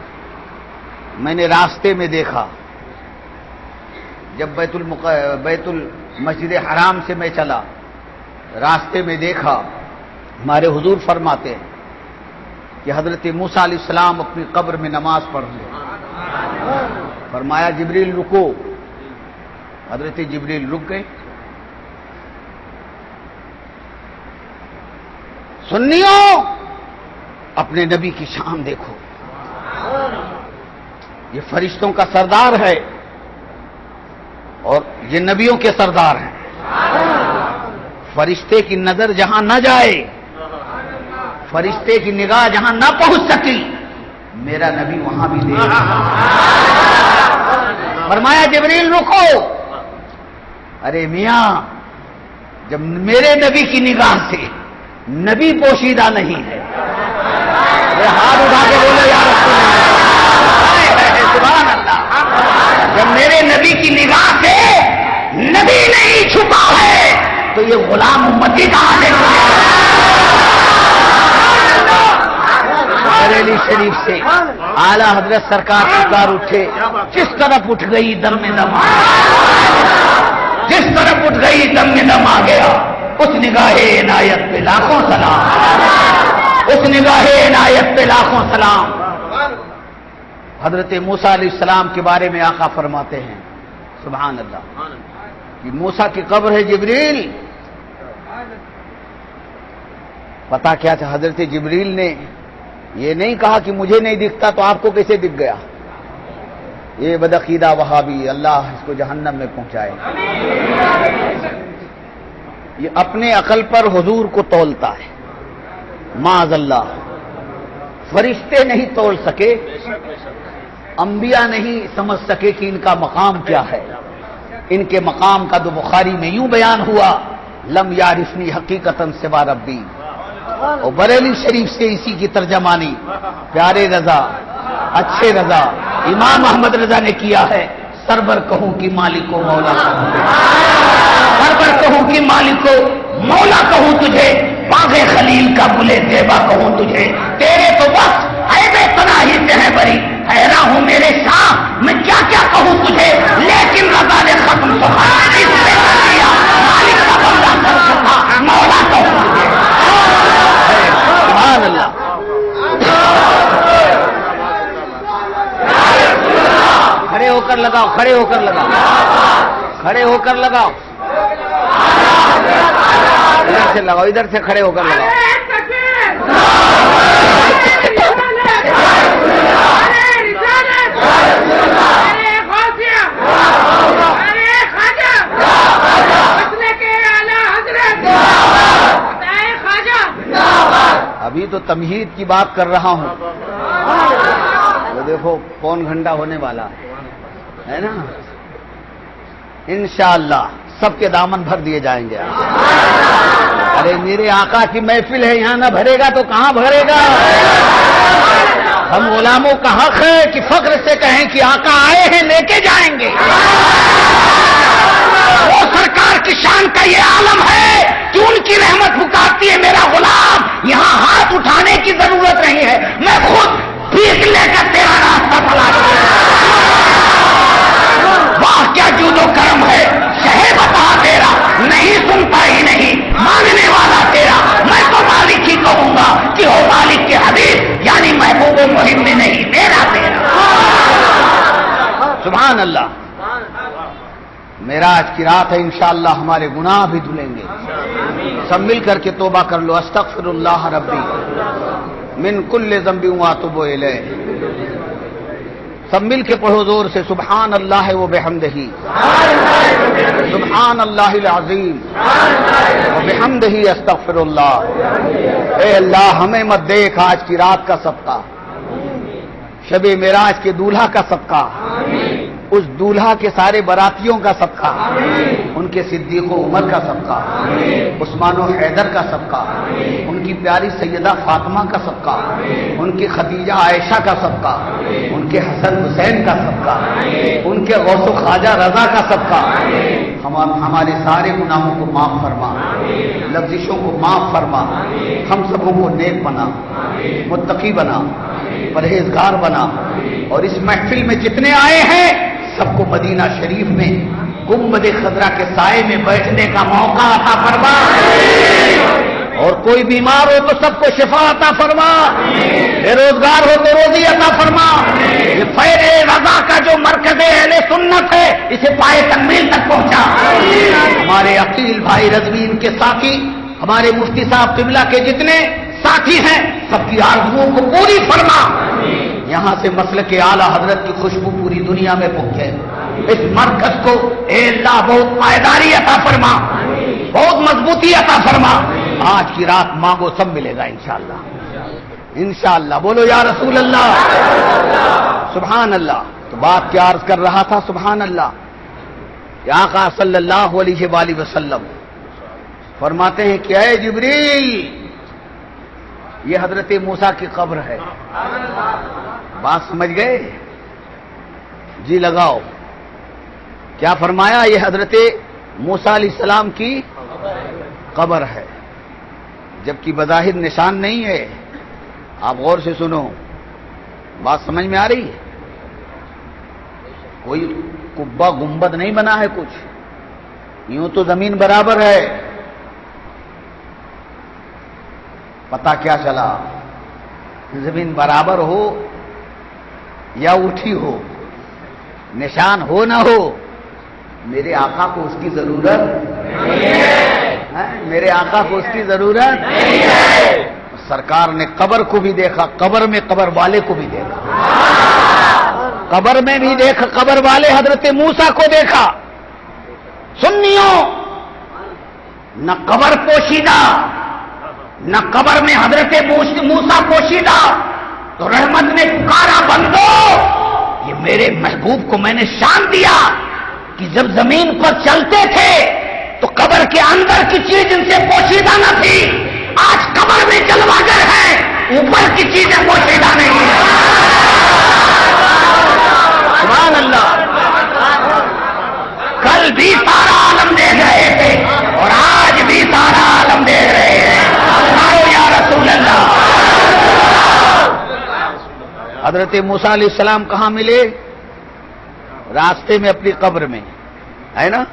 میں نے راستے میں دیکھا، جب بیت المسجد حرام سے میں چلا، راستے میں دیکھا، ہمارے حضور فرماتے ہیں کہ حضرت موسیٰ علیہ السلام اپنی قبر میں نماز پڑھ رہے، فرمایا جبریل رکو، حضرت جبریل رک گئے۔ سنیوں اپنے نبی کی شان دیکھو، یہ فرشتوں کا سردار ہے اور یہ نبیوں کے سردار ہیں، فرشتے کی نظر جہاں نہ جائے، فرشتے کی نگاہ جہاں نہ پہنچ سکی، میرا نبی وہاں بھی دے گا۔ فرمایا جبریل رکو، ارے میاں جب میرے نبی کی نگاہ سے نبی پوشیدہ نہیں ہے، ہاتھ اٹھا کے بولے یا رسول اللہ، سبحان اللہ، جب میرے نبی کی نگاہ سے نبی نہیں چھپا ہے تو یہ غلام امتی کہاں سے؟ بریلی شریف سے اعلیٰ حضرت سرکار پکار اٹھے، جس طرف اٹھ گئی دم میں دم، جس طرف اٹھ گئی دم میں دم آ گیا، اس نگاہ عنایت پہ لاکھوں سلام، اس نگاہ عنایت پہ لاکھوں سلام۔ حضرت موسیٰ علیہ السلام کے بارے میں آقا فرماتے ہیں، سبحان اللہ، کہ موسیٰ کی قبر ہے جبریل، پتا کیا تھا؟ حضرت جبریل نے یہ نہیں کہا کہ مجھے نہیں دکھتا تو آپ کو کیسے دکھ گیا، یہ بدعقیدہ وہابی، اللہ اس کو جہنم میں پہنچائے، یہ اپنے عقل پر حضور کو تولتا ہے، معاذ اللہ، فرشتے نہیں تول سکے، انبیاء نہیں سمجھ سکے کہ ان کا مقام کیا ہے، ان کے مقام کا تو بخاری میں یوں بیان ہوا، لم یعرفنی حقیقتاً سوا ربی، اور بریلی شریف سے اسی کی ترجمانی پیارے رضا اچھے رضا امام احمد رضا نے کیا ہے، سربر کہوں کہ مالک و مولا کہوں، سربر کہوں کہ مالک و مولا کہوں تجھے، باغ خلیل کا گلے زیبا کہوں تجھے، تیرے تو بس عیب پناہی سے ہے بری، حیران ہوں میرے شاہ میں کیا کیا کہوں تجھے، لیکن رضا نے ختم تو اس پہ کر دیا، مالک کا بندہ کر سکا، مولا کہوں تجھے، سبحان اللہ۔ کھڑے ہو کر لگاؤ، کھڑے ہو کر لگاؤ، کھڑے ہو کر لگاؤ، ادھر سے لگاؤ، ادھر سے کھڑے ہو کر لگاؤ۔ ابھی تو تمہید کی بات کر رہا ہوں. وہ دیکھو پون گھنٹہ ہونے والا ہے نا. انشاءاللہ سب کے دامن بھر دیے جائیں گے. ارے میرے آقا کی محفل ہے, یہاں نہ بھرے گا تو کہاں بھرے گا؟ ہم غلاموں کا حق ہے کہ فخر سے کہیں کہ آقا آئے ہیں, لے کے جائیں گے. وہ سرکار کی شان کا یہ عالم ہے کہ ان کی رحمت پکارتی ہے میرا غلام, یہاں ہاتھ اٹھانے کی ضرورت نہیں ہے, میں خود بھیک لے کر تیرا راستہ تلاش کروں. واہ کیا جود و کرم ہے, شہ بتا تیرا, نہیں سنتا ہی نہیں مانگنے والا تیرا. میں تو مالک ہی کہوں گا کہ ہو مالک کے حبیب, یعنی محبوب و مہم میں نہیں میرا تیرا. سبحان اللہ. معراج کی رات ہے, انشاءاللہ ہمارے گناہ بھی دھلیں گے. سب مل کر کے توبہ کر لو. استغفر اللہ ربی من کل ذنب واتوب الیہ. سب مل کے پڑھو زور سے, سبحان اللہ و بحمدہ, سبحان اللہ العظیم و بحمدہ استغفر اللہ. اے اللہ ہمیں مت دیکھ آج کی رات کا صدقہ, شب معراج کے دولہا کا صدقہ, اس دولہا کے سارے براتیوں کا صدقہ, ان کے صدیق و عمر کا صدقہ, عثمان و حیدر کا صدقہ, ان کی پیاری سیدہ فاطمہ کا صدقہ, ان کی خدیجہ عائشہ کا صدقہ, ان کے حسن حسین کا صدقہ, ان کے غوث و خواجہ رضا کا صدقہ. ہمارے سارے گناہوں کو معاف فرما, لفظشوں کو معاف فرما, ہم سبوں کو نیک بنا, متقی بنا, پرہیزگار بنا, اور اس محفل میں جتنے آئے ہیں سب کو مدینہ شریف میں گنبد خضرا کے سائے میں بیٹھنے کا موقع عطا فرما, اور کوئی بیمار ہو تو سب کو شفا عطا فرما, بے روزگار ہو تو روزی عطا فرما. یہ فیض رضا کا جو مرکز اہل سنت ہے اسے پائے تکمیل تک پہنچا. ہمارے عقیل بھائی رضوین کے ساتھی, ہمارے مفتی صاحب قبلہ کے جتنے ساتھی ہیں سب کی آرزوؤں کو پوری فرما. یہاں سے مسلک اعلیٰ حضرت کی خوشبو پوری دنیا میں پہنچے. اس مرکز کو اے اللہ بہت پائیداری عطا فرما, بہت مضبوطی عطا فرما. آج کی رات مانگو سب ملے گا انشاءاللہ, انشاءاللہ. بولو یا رسول اللہ, سبحان اللہ. تو بات کیا عرض کر رہا تھا, سبحان اللہ. یا آقا صلی اللہ علیہ وآلہ وسلم فرماتے ہیں کہ اے جبریل, یہ حضرت موسیٰ کی قبر ہے. بات سمجھ گئے؟ جی لگاؤ. کیا فرمایا؟ یہ حضرت موسیٰ علیہ السلام کی قبر ہے, جبکہ بظاہر نشان نہیں ہے. آپ غور سے سنو, بات سمجھ میں آ رہی ہے؟ کوئی قبہ گنبد نہیں بنا ہے کچھ, یوں تو زمین برابر ہے. پتا کیا چلا؟ زمین برابر ہو یا اٹھی ہو, نشان ہو نہ ہو, میرے آقا کو اس کی ضرورت نہیں ہے. میرے آقا کو اس کی ضرورت نہیں ہے. سرکار نے قبر کو بھی دیکھا, قبر میں قبر والے کو بھی دیکھا, قبر میں بھی دیکھا قبر والے حضرت موسیٰ کو دیکھا. سنیوں, نہ قبر پوشیدہ نہ قبر میں حضرت موسیٰ پوشیدہ, تو رحمت نے پکارا بندو, یہ میرے محبوب کو میں نے شان دیا کہ جب زمین پر چلتے تھے تو قبر کے اندر کی چیز ان سے پوشیدہ نہ تھی, آج قبر میں جلواگر ہے, اوپر کی چیزیں پوشیدہ نہیں ہیں. سبحان اللہ. کل بھی سارا عالم دیکھ رہے تھے اور آج بھی سارا عالم دیکھ رہے ہیں. یا رسول اللہ. حضرت موسیٰ علیہ السلام کہاں ملے؟ راستے میں اپنی قبر میں, ہے نا.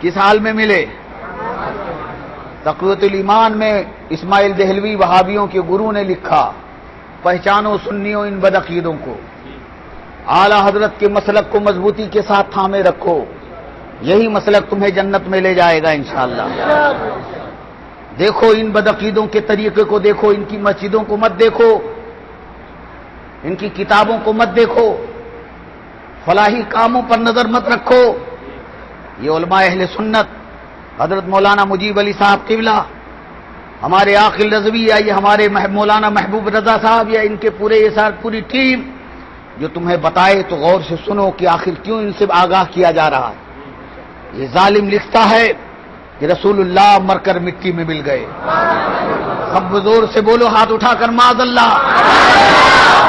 کس حال میں ملے؟ تقویت الایمان میں اسماعیل دہلوی وہابیوں کے گرو نے لکھا, پہچانو سنیوں ان بدعقیدوں کو, اعلی حضرت کے مسلک کو مضبوطی کے ساتھ تھامے رکھو, یہی مسلک تمہیں جنت میں لے جائے گا انشاءاللہ. دیکھو ان بدعقیدوں کے طریقے کو دیکھو, ان کی مسجدوں کو مت دیکھو, ان کی کتابوں کو مت دیکھو, فلاحی کاموں پر نظر مت رکھو. یہ علماء اہل سنت حضرت مولانا مجیب علی صاحب قبلہ ہمارے عاقل رضوی یا یہ ہمارے مولانا محبوب رضا صاحب یا ان کے پورے یہ سار پوری ٹیم جو تمہیں بتائے تو غور سے سنو کہ آخر کیوں ان سے آگاہ کیا جا رہا ہے. یہ ظالم لکھتا ہے کہ رسول اللہ مر کر مٹی میں مل گئے. سب زور سے بولو ہاتھ اٹھا کر معاذ اللہ.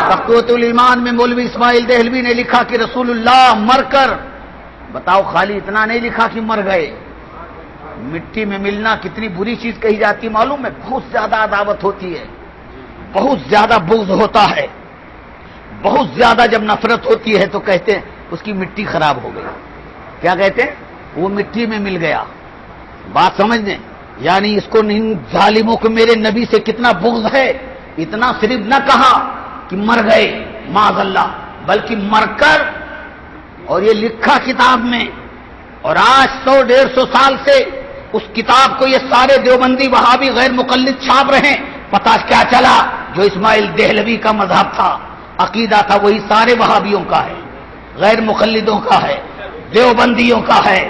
تقویۃ الایمان میں مولوی اسماعیل دہلوی نے لکھا کہ رسول اللہ مر کر، بتاؤ خالی اتنا نہیں لکھا کہ مر گئے، مٹی میں ملنا کتنی بری چیز کہی جاتی معلوم ہے. بہت زیادہ عداوت ہوتی ہے، بہت زیادہ بغض ہوتا ہے، بہت زیادہ جب نفرت ہوتی ہے تو کہتے ہیں اس کی مٹی خراب ہو گئی. کیا کہتے ہیں؟ وہ مٹی میں مل گیا. بات سمجھ لیں، یعنی اس کو ان ظالموں کو میرے نبی سے کتنا بغض ہے. اتنا صرف نہ کہا کہ مر گئے معاذ اللہ، بلکہ مر کر، اور یہ لکھا کتاب میں. اور آج 100-150 سال سے اس کتاب کو یہ سارے دیوبندی وہابی غیر مقلد چھاپ رہے ہیں. پتہ کیا چلا؟ جو اسماعیل دہلوی کا مذہب تھا، عقیدہ تھا، وہی سارے وہابیوں کا ہے، غیر مقلدوں کا ہے، دیوبندیوں کا ہے.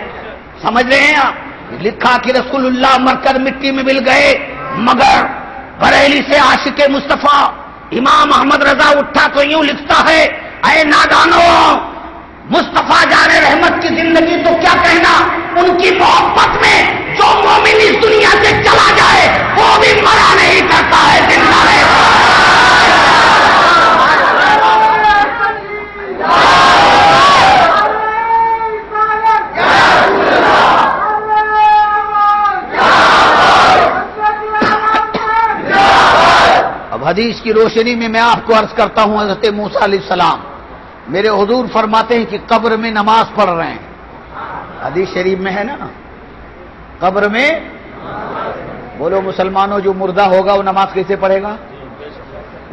سمجھ رہے ہیں آپ؟ لکھا کہ رسول اللہ مر کر مٹی میں مل گئے، مگر بریلی سے عاشق مصطفیٰ امام احمد رضا اٹھا تو یوں لکھتا ہے، اے نادانو، مصطفیٰ جان رحمت کی زندگی تو کیا کہنا، ان کی محبت میں جو مومن اس دنیا سے چلا جائے وہ بھی مرا نہیں کرتا ہے، زندہ رہتا ہے. اب حدیث کی روشنی میں میں آپ کو عرض کرتا ہوں، حضرت موسیٰ علیہ السلام میرے حضور فرماتے ہیں کہ قبر میں نماز پڑھ رہے ہیں. حدیث شریف میں ہے نا، قبر میں. بولو مسلمانوں، جو مردہ ہوگا وہ نماز کیسے پڑھے گا؟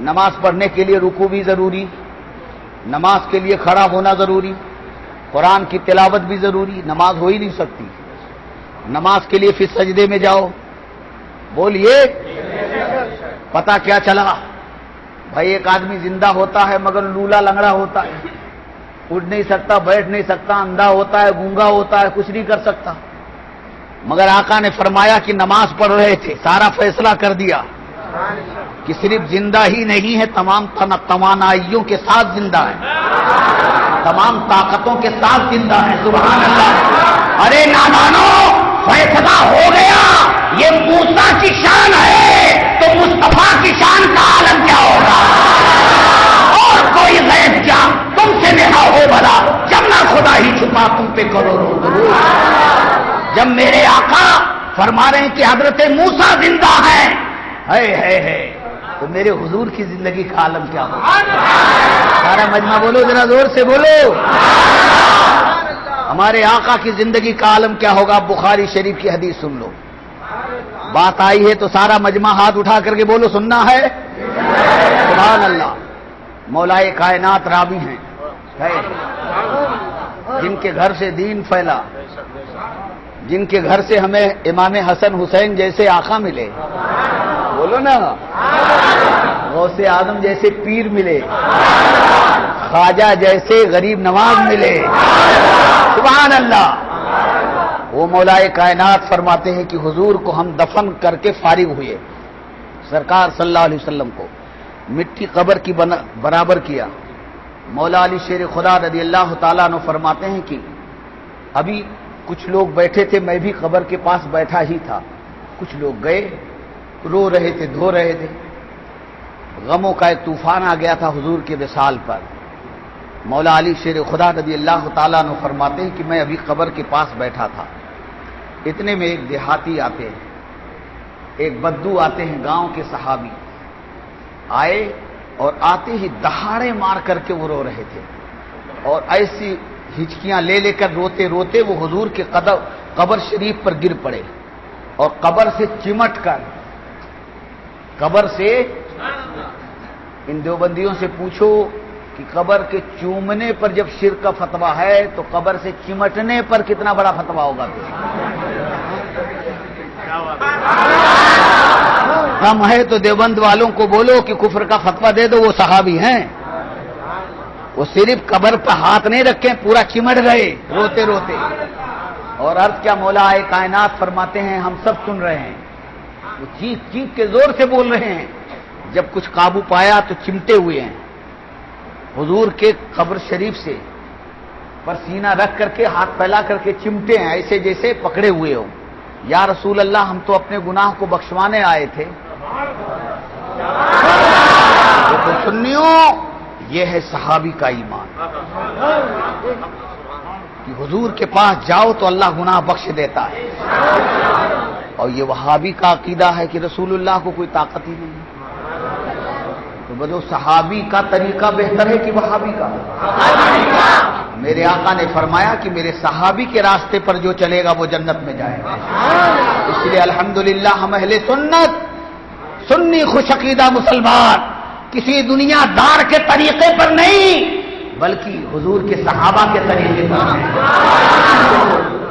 نماز پڑھنے کے لیے رکوع بھی ضروری، نماز کے لیے کھڑا ہونا ضروری، قرآن کی تلاوت بھی ضروری. نماز ہو ہی نہیں سکتی. نماز کے لیے پھر سجدے میں جاؤ. بولیے. پتہ کیا چلا؟ بھائی ایک آدمی زندہ ہوتا ہے مگر لولا لنگڑا ہوتا ہے، اٹھ نہیں سکتا، بیٹھ نہیں سکتا، اندھا ہوتا ہے، گونگا ہوتا ہے، کچھ نہیں کر سکتا. مگر آقا نے فرمایا کہ نماز پڑھ رہے تھے، سارا فیصلہ کر دیا کہ صرف زندہ ہی نہیں ہے، تمام توانائیوں کے ساتھ زندہ ہے، تمام طاقتوں کے ساتھ زندہ ہے. سبحان اللہ. ارے نادانو، فیصلہ ہو گیا. یہ موسیٰ کی شان ہے تو مصطفیٰ کی شان کا عالم کیا ہوگا؟ اور کوئی غیب کیا تم سے نہا ہو بھلا، جب نہ خدا ہی چھپا تم پہ کروڑوں درود. جب میرے آقا فرما رہے ہیں کہ حضرت موسیٰ زندہ ہے تو میرے حضور کی زندگی کا عالم کیا ہوگا؟ سارا مجمع بولو، ذرا زور سے بولو. ہمارے آقا کی زندگی کا عالم کیا ہوگا؟ بخاری شریف کی حدیث سن لو. بات آئی ہے تو سارا مجمع ہاتھ اٹھا کر کے بولو، سننا ہے. سبحان اللہ. مولائے کائنات راوی ہیں جن کے گھر سے دین پھیلا، جن کے گھر سے ہمیں امام حسن حسین جیسے آقا ملے. بولو نا. غوث اعظم جیسے پیر ملے، خواجہ جیسے غریب نواز ملے. سبحان اللہ. وہ مولائے کائنات فرماتے ہیں کہ حضور کو ہم دفن کر کے فارغ ہوئے، سرکار صلی اللہ علیہ وسلم کو مٹی قبر کی برابر کیا. مولا علی شیر خدا رضی اللہ تعالیٰ عنہ فرماتے ہیں کہ ابھی کچھ لوگ بیٹھے تھے، میں بھی قبر کے پاس بیٹھا ہی تھا. کچھ لوگ گئے، رو رہے تھے، دھو رہے تھے. غموں کا ایک طوفان آ گیا تھا حضور کے وصال پر. مولا علی شیر خدا رضی اللہ تعالیٰ عنہ فرماتے ہیں کہ میں ابھی قبر کے پاس بیٹھا تھا، اتنے میں ایک دیہاتی آتے ہیں، ایک بدو آتے ہیں، گاؤں کے صحابی آئے اور آتے ہی دہاڑے مار کر کے وہ رو رہے تھے اور ایسی ہچکیاں لے لے کر روتے روتے وہ حضور کے قبر شریف پر گر پڑے اور قبر سے چمٹ کر، قبر سے، ان دیوبندیوں سے پوچھو کہ قبر کے چومنے پر جب شرک کا فتویٰ ہے تو قبر سے چمٹنے پر کتنا بڑا فتویٰ ہوگا؟ کم ہے تو دیوبند والوں کو بولو کہ کفر کا فتویٰ دے دو، وہ صحابی ہیں. وہ صرف قبر پر ہاتھ نہیں رکھے، پورا چمٹ گئے روتے روتے. اور عرض کیا مولا کائنات فرماتے ہیں، ہم سب سن رہے ہیں وہ چیخ چیخ کے زور سے بول رہے ہیں. جب کچھ قابو پایا تو چمٹے ہوئے ہیں حضور کے قبر شریف سے, پر سینہ رکھ کر کے ہاتھ پھیلا کر کے چمٹے ہیں ایسے جیسے پکڑے ہوئے ہو. یا رسول اللہ, ہم تو اپنے گناہ کو بخشوانے آئے تھے. تو سنیوں, یہ ہے صحابی کا ایمان کہ حضور کے پاس جاؤ تو اللہ گناہ بخش دیتا ہے. اور یہ وہابی کا عقیدہ ہے کہ رسول اللہ کو کوئی طاقت ہی نہیں. تو بدو صحابی کا طریقہ بہتر ہے کہ وہابی کا؟ میرے آقا نے فرمایا کہ میرے صحابی کے راستے پر جو چلے گا وہ جنت میں جائے گا. اس لیے الحمدللہ ہم اہل سنت, سنی خوش عقیدہ مسلمان, کسی دنیا دار کے طریقے پر نہیں بلکہ حضور کے صحابہ کے طریقے پر.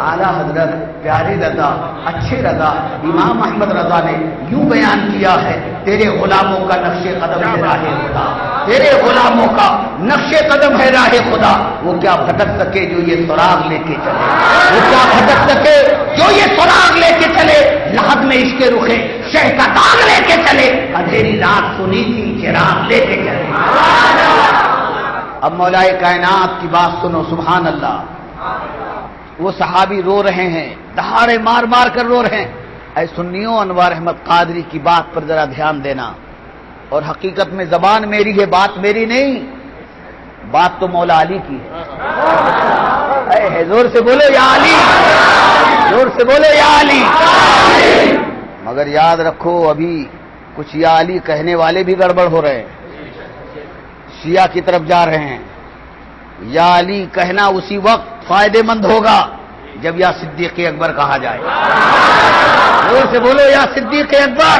اعلیٰ حضرت پیارے رضا, اچھے رضا, امام احمد رضا نے یوں بیان کیا ہے, تیرے غلاموں کا نقش قدم ہے راہ خدا, تیرے غلاموں کا نقش قدم ہے راہ خدا. وہ کیا بھٹک سکے جو یہ سراغ لے کے چلے, وہ کیا بھٹک سکے جو یہ سراغ لے کے چلے. لحد میں اس کے رخے شہ کا داغ لے کے چلے, اندھیری رات سنی تھی چراغ لے کے چلے. اب مولائے کائنات کی بات سنو, سبحان اللہ. وہ صحابی رو رہے ہیں, دہاڑے مار مار کر رو رہے ہیں. اے سنیوں, انوار احمد قادری کی بات پر ذرا دھیان دینا. اور حقیقت میں زبان میری ہے, بات میری نہیں, بات تو مولا علی کی ہے. زور سے بولو یا علی, زور سے بولو یا علی. مگر یاد رکھو ابھی کچھ یا علی کہنے والے بھی گڑبڑ ہو رہے ہیں, شیعہ کی طرف جا رہے ہیں. یا علی کہنا اسی وقت فائدے مند ہوگا جب یا صدیق اکبر کہا جائے. زور سے بولو یا صدیق اکبر.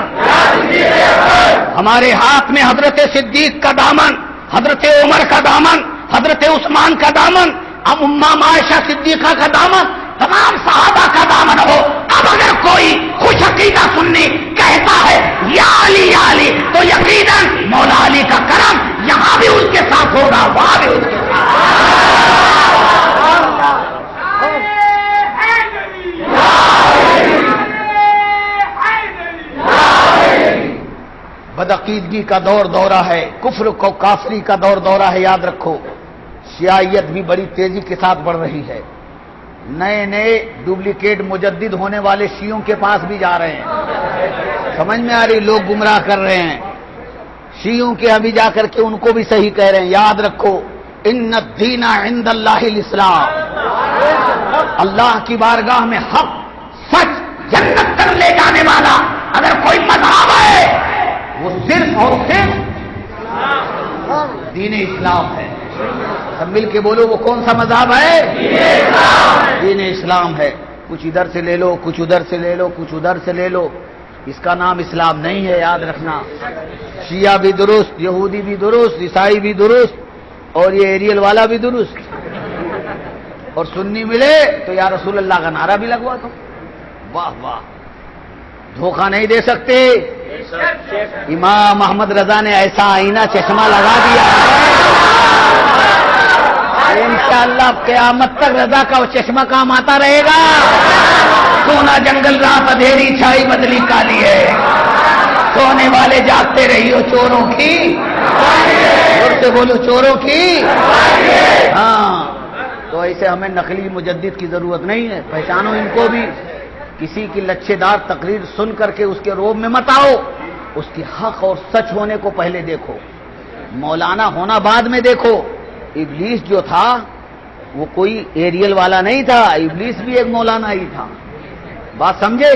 ہمارے ہاتھ میں حضرت صدیق کا دامن, حضرت عمر کا دامن, حضرت عثمان کا دامن, اب امام عائشہ صدیقہ کا دامن, تمام صحابہ کا دامن ہو. اب اگر کوئی خوش عقیدہ سنی کہتا ہے یا علی یا علی, تو یقیناً مولا علی کا کرم یہاں بھی اس کے ساتھ ہوگا, وہاں بھی اس کے ساتھ. بدعقیدگی کا دور دورہ ہے, کفر کو کافری کا دور دورہ ہے. یاد رکھو, شیعیت بھی بڑی تیزی کے ساتھ بڑھ رہی ہے. نئے نئے ڈپلیکیٹ مجدد ہونے والے شیعوں کے پاس بھی جا رہے ہیں. سمجھ میں آ رہی, لوگ گمراہ کر رہے ہیں شیعوں کے, ابھی جا کر کے ان کو بھی صحیح کہہ رہے ہیں. یاد رکھو, ان الدین عند اللہ الاسلام, اللہ کی بارگاہ میں حق, سچ, جنت تک لے جانے والا اگر کوئی مذہب ہے وہ صرف اور صرف دین اسلام ہے. سب مل کے بولو, وہ کون سا مذہب ہے؟ دین اسلام ہے. کچھ ادھر سے لے لو, کچھ ادھر سے لے لو, کچھ ادھر سے لے لو, اس کا نام اسلام نہیں ہے. یاد رکھنا, شیعہ بھی درست, یہودی بھی درست, عیسائی بھی درست, اور یہ ایریل والا بھی درست, اور سنی ملے تو یا رسول اللہ کا نعرہ بھی لگوا دو. واہ واہ, دھوکہ نہیں دے سکتے. امام احمد رضا نے ایسا آئینہ چشمہ لگا دیا انشاءاللہ قیامت تک رضا کا وہ چشمہ کام آتا رہے گا. سونا جنگل رات اندھیری چھائی بدلی کالی ہے, سونے والے جاگتے رہیو چوروں کی, اور سے بولو چوروں کی. ہاں, تو ایسے ہمیں نقلی مجدد کی ضرورت نہیں ہے. پہچانو ان کو بھی. کسی کی لچھے دار تقریر سن کر کے اس کے روب میں مت آؤ, اس کی حق اور سچ ہونے کو پہلے دیکھو, مولانا ہونا بعد میں دیکھو. ابلیس جو تھا وہ کوئی ایریل والا نہیں تھا, ابلیس بھی ایک مولانا ہی تھا. بات سمجھے؟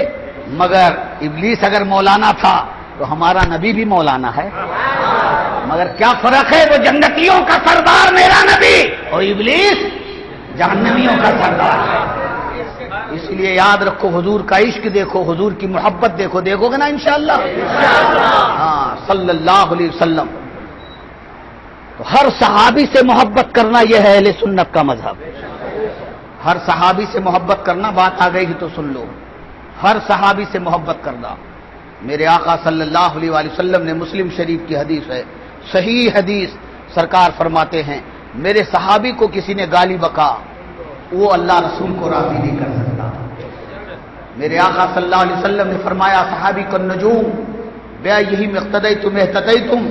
مگر ابلیس اگر مولانا تھا تو ہمارا نبی بھی مولانا ہے. مگر کیا فرق ہے, وہ جنتیوں کا سردار میرا نبی, اور ابلیس جہنمیوں کا سردار ہے. اس لیے یاد رکھو, حضور کا عشق دیکھو, حضور کی محبت دیکھو, دیکھو گے نا انشاءاللہ. ہاں, صلی اللہ علیہ وسلم. تو ہر صحابی سے محبت کرنا یہ ہے اہل سنت کا مذہب. ہر صحابی سے محبت کرنا, بات آ گئی تو سن لو, ہر صحابی سے محبت کرنا. میرے آقا صلی اللہ علیہ وآلہ وسلم نے, مسلم شریف کی حدیث ہے, صحیح حدیث, سرکار فرماتے ہیں میرے صحابی کو کسی نے گالی بکا, وہ اللہ رسول کو راضی نہیں کر سکتا. میرے آقا صلی اللہ علیہ وسلم نے فرمایا صحابی کو نجوم بیا یہی میں اقتدیتم اہتدیتم،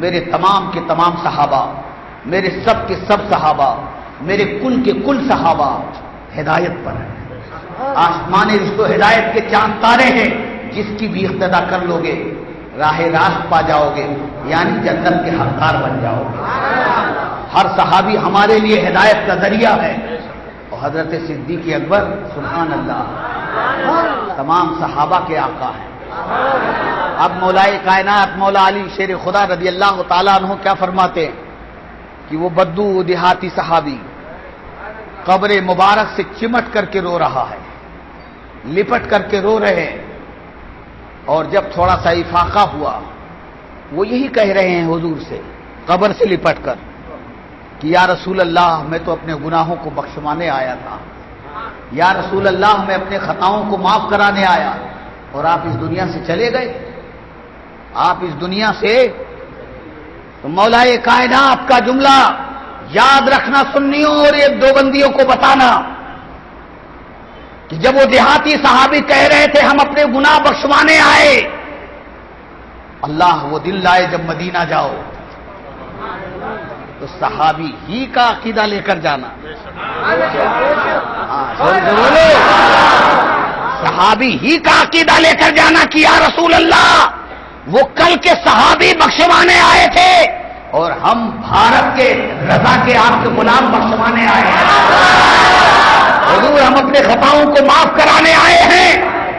میرے تمام کے تمام صحابہ، میرے سب کے سب صحابہ، میرے کل کے کل صحابہ ہدایت پر ہیں، آسمان رشت و ہدایت کے چاند تارے ہیں، جس کی بھی اقتدا کر لو گے راہ راست پا جاؤ گے، یعنی جنت کے حقدار بن جاؤ گے۔ ہر صحابی ہمارے لیے ہدایت کا ذریعہ ہے، اور حضرت صدیق اکبر سبحان اللہ تمام صحابہ کے آقا ہیں۔ اب مولائے کائنات مولا علی شیر خدا رضی اللہ تعالیٰ عنہ کیا فرماتے ہیں کہ وہ بدو دیہاتی صحابی قبر مبارک سے چمٹ کر کے رو رہا ہے، لپٹ کر کے رو رہے ہیں، اور جب تھوڑا سا افاقہ ہوا وہ یہی کہہ رہے ہیں حضور سے قبر سے لپٹ کر کہ یا رسول اللہ میں تو اپنے گناہوں کو بخشوانے آیا تھا، یا رسول اللہ میں اپنے خطاؤں کو معاف کرانے آیا، اور آپ اس دنیا سے چلے گئے، آپ اس دنیا سے۔ تو مولائے کائنات کا جملہ یاد رکھنا سنیوں اور یہ دیوبندیوں کو بتانا کہ جب وہ دیہاتی صحابی کہہ رہے تھے ہم اپنے گناہ بخشوانے آئے، اللہ وہ دل لائے جب مدینہ جاؤ تو صحابی ہی کا عقیدہ لے کر جانا، بولو صحابی ہی کا عقیدہ لے کر جانا کہ یا رسول اللہ وہ کل کے صحابی بخشوانے آئے تھے اور ہم بھارت کے رضا کے آپ کے غلام بخشوانے آئے ہیں، حضور ہم اپنے خطاؤں کو معاف کرانے آئے ہیں،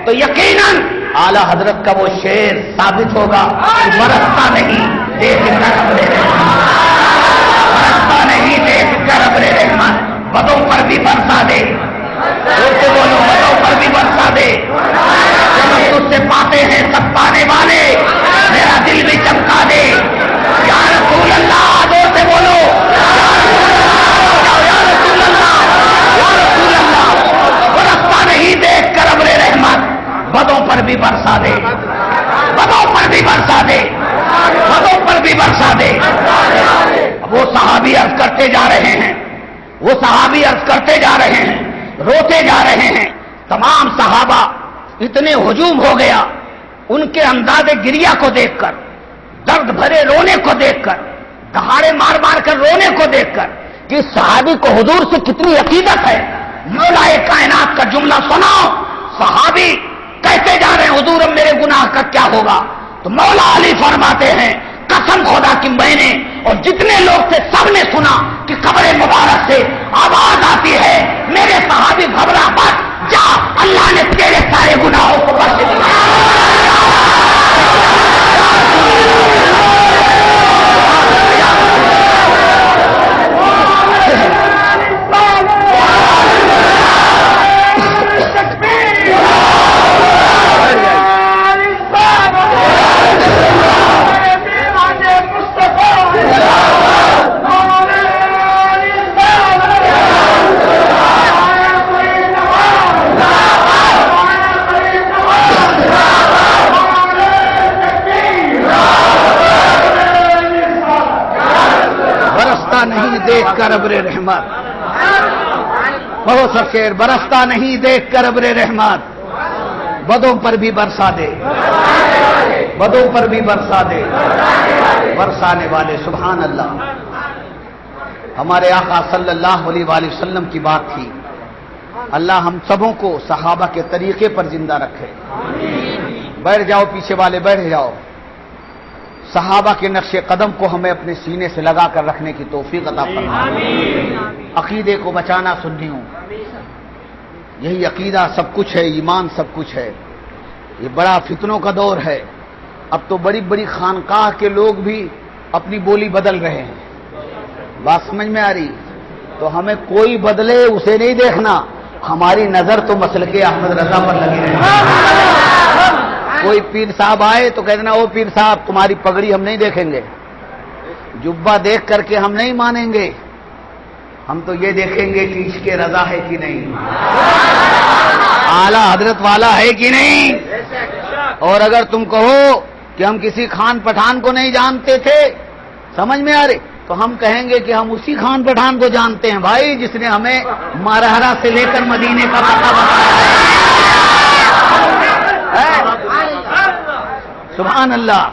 تو یقیناً اعلی حضرت کا وہ شعر ثابت ہوگا کہ برستا نہیں دیکھ کر ابر رحمت، برستا نہیں دیکھ کر ابر رحمت، بدوں پر بھی برسا دے، تو بولو بدوں پر بھی برسا دے، جب ہم تجھ سے پاتے ہیں سب پانے والے، میرا دل بھی چمکا دے، یا رسول اللہ دور سے بولو یا رسول اللہ، یا رسول اللہ برستا نہیں دیکھ کر ابر رحمت، بدوں پر بھی برسا دے، بدوں پر بھی برسا دے، بدوں پر بھی برسا دے۔ وہ صحابی عرض کرتے جا رہے ہیں، وہ صحابی عرض کرتے جا رہے ہیں، روتے جا رہے ہیں، تمام صحابہ اتنے ہجوم ہو گیا ان کے انداز گریہ کو دیکھ کر، درد بھرے رونے کو دیکھ کر، دہاڑے مار مار کر رونے کو دیکھ کر کہ صحابی کو حضور سے کتنی عقیدت ہے۔ مولائے کائنات کا جملہ سناؤ، صحابی کہتے جا رہے ہیں حضور اب میرے گناہ کا کیا ہوگا، تو مولا علی فرماتے ہیں قسم خدا کی میں نے اور جتنے لوگ تھے سب نے سنا کہ قبر مبارک سے آواز آتی ہے میرے صحابی گھبرا مت جا، اللہ نے تیرے سارے گناہوں کو بخش دیا۔ نہیں دیکھ کر ابر رحمت، بہت سا شعر، برستا نہیں دیکھ کر ابر رحمت، بدوں پر بھی برسا دے، بدوں پر بھی برسا دے، برسانے والے سبحان اللہ۔ ہمارے آقا صلی اللہ علیہ وآلہ وسلم کی بات تھی، اللہ ہم سبوں کو صحابہ کے طریقے پر زندہ رکھے۔ بیٹھ جاؤ پیچھے والے، بیٹھ جاؤ۔ صحابہ کے نقش قدم کو ہمیں اپنے سینے سے لگا کر رکھنے کی توفیق عطا فرمائے۔ عقیدے کو بچانا سنیوں، یہی عقیدہ سب کچھ ہے، ایمان سب کچھ ہے۔ یہ بڑا فتنوں کا دور ہے، اب تو بڑی بڑی خانقاہ کے لوگ بھی اپنی بولی بدل رہے ہیں، بات سمجھ میں آ رہی؟ تو ہمیں کوئی بدلے اسے نہیں دیکھنا، ہماری نظر تو مسلک احمد رضا پر لگی رہے۔ کوئی پیر صاحب آئے تو کہہ دینا او پیر صاحب تمہاری پگڑی ہم نہیں دیکھیں گے، جبہ دیکھ کر کے ہم نہیں مانیں گے، ہم تو یہ دیکھیں گے کہ عشق رضا ہے کہ نہیں، اعلی حضرت والا ہے کہ نہیں۔ اور اگر تم کہو کہ ہم کسی خان پٹھان کو نہیں جانتے تھے، سمجھ میں آ رہی، تو ہم کہیں گے کہ ہم اسی خان پٹھان کو جانتے ہیں بھائی جس نے ہمیں مارہرا سے لے کر مدینے کا پتہ بتایا۔ سبحان اللہ.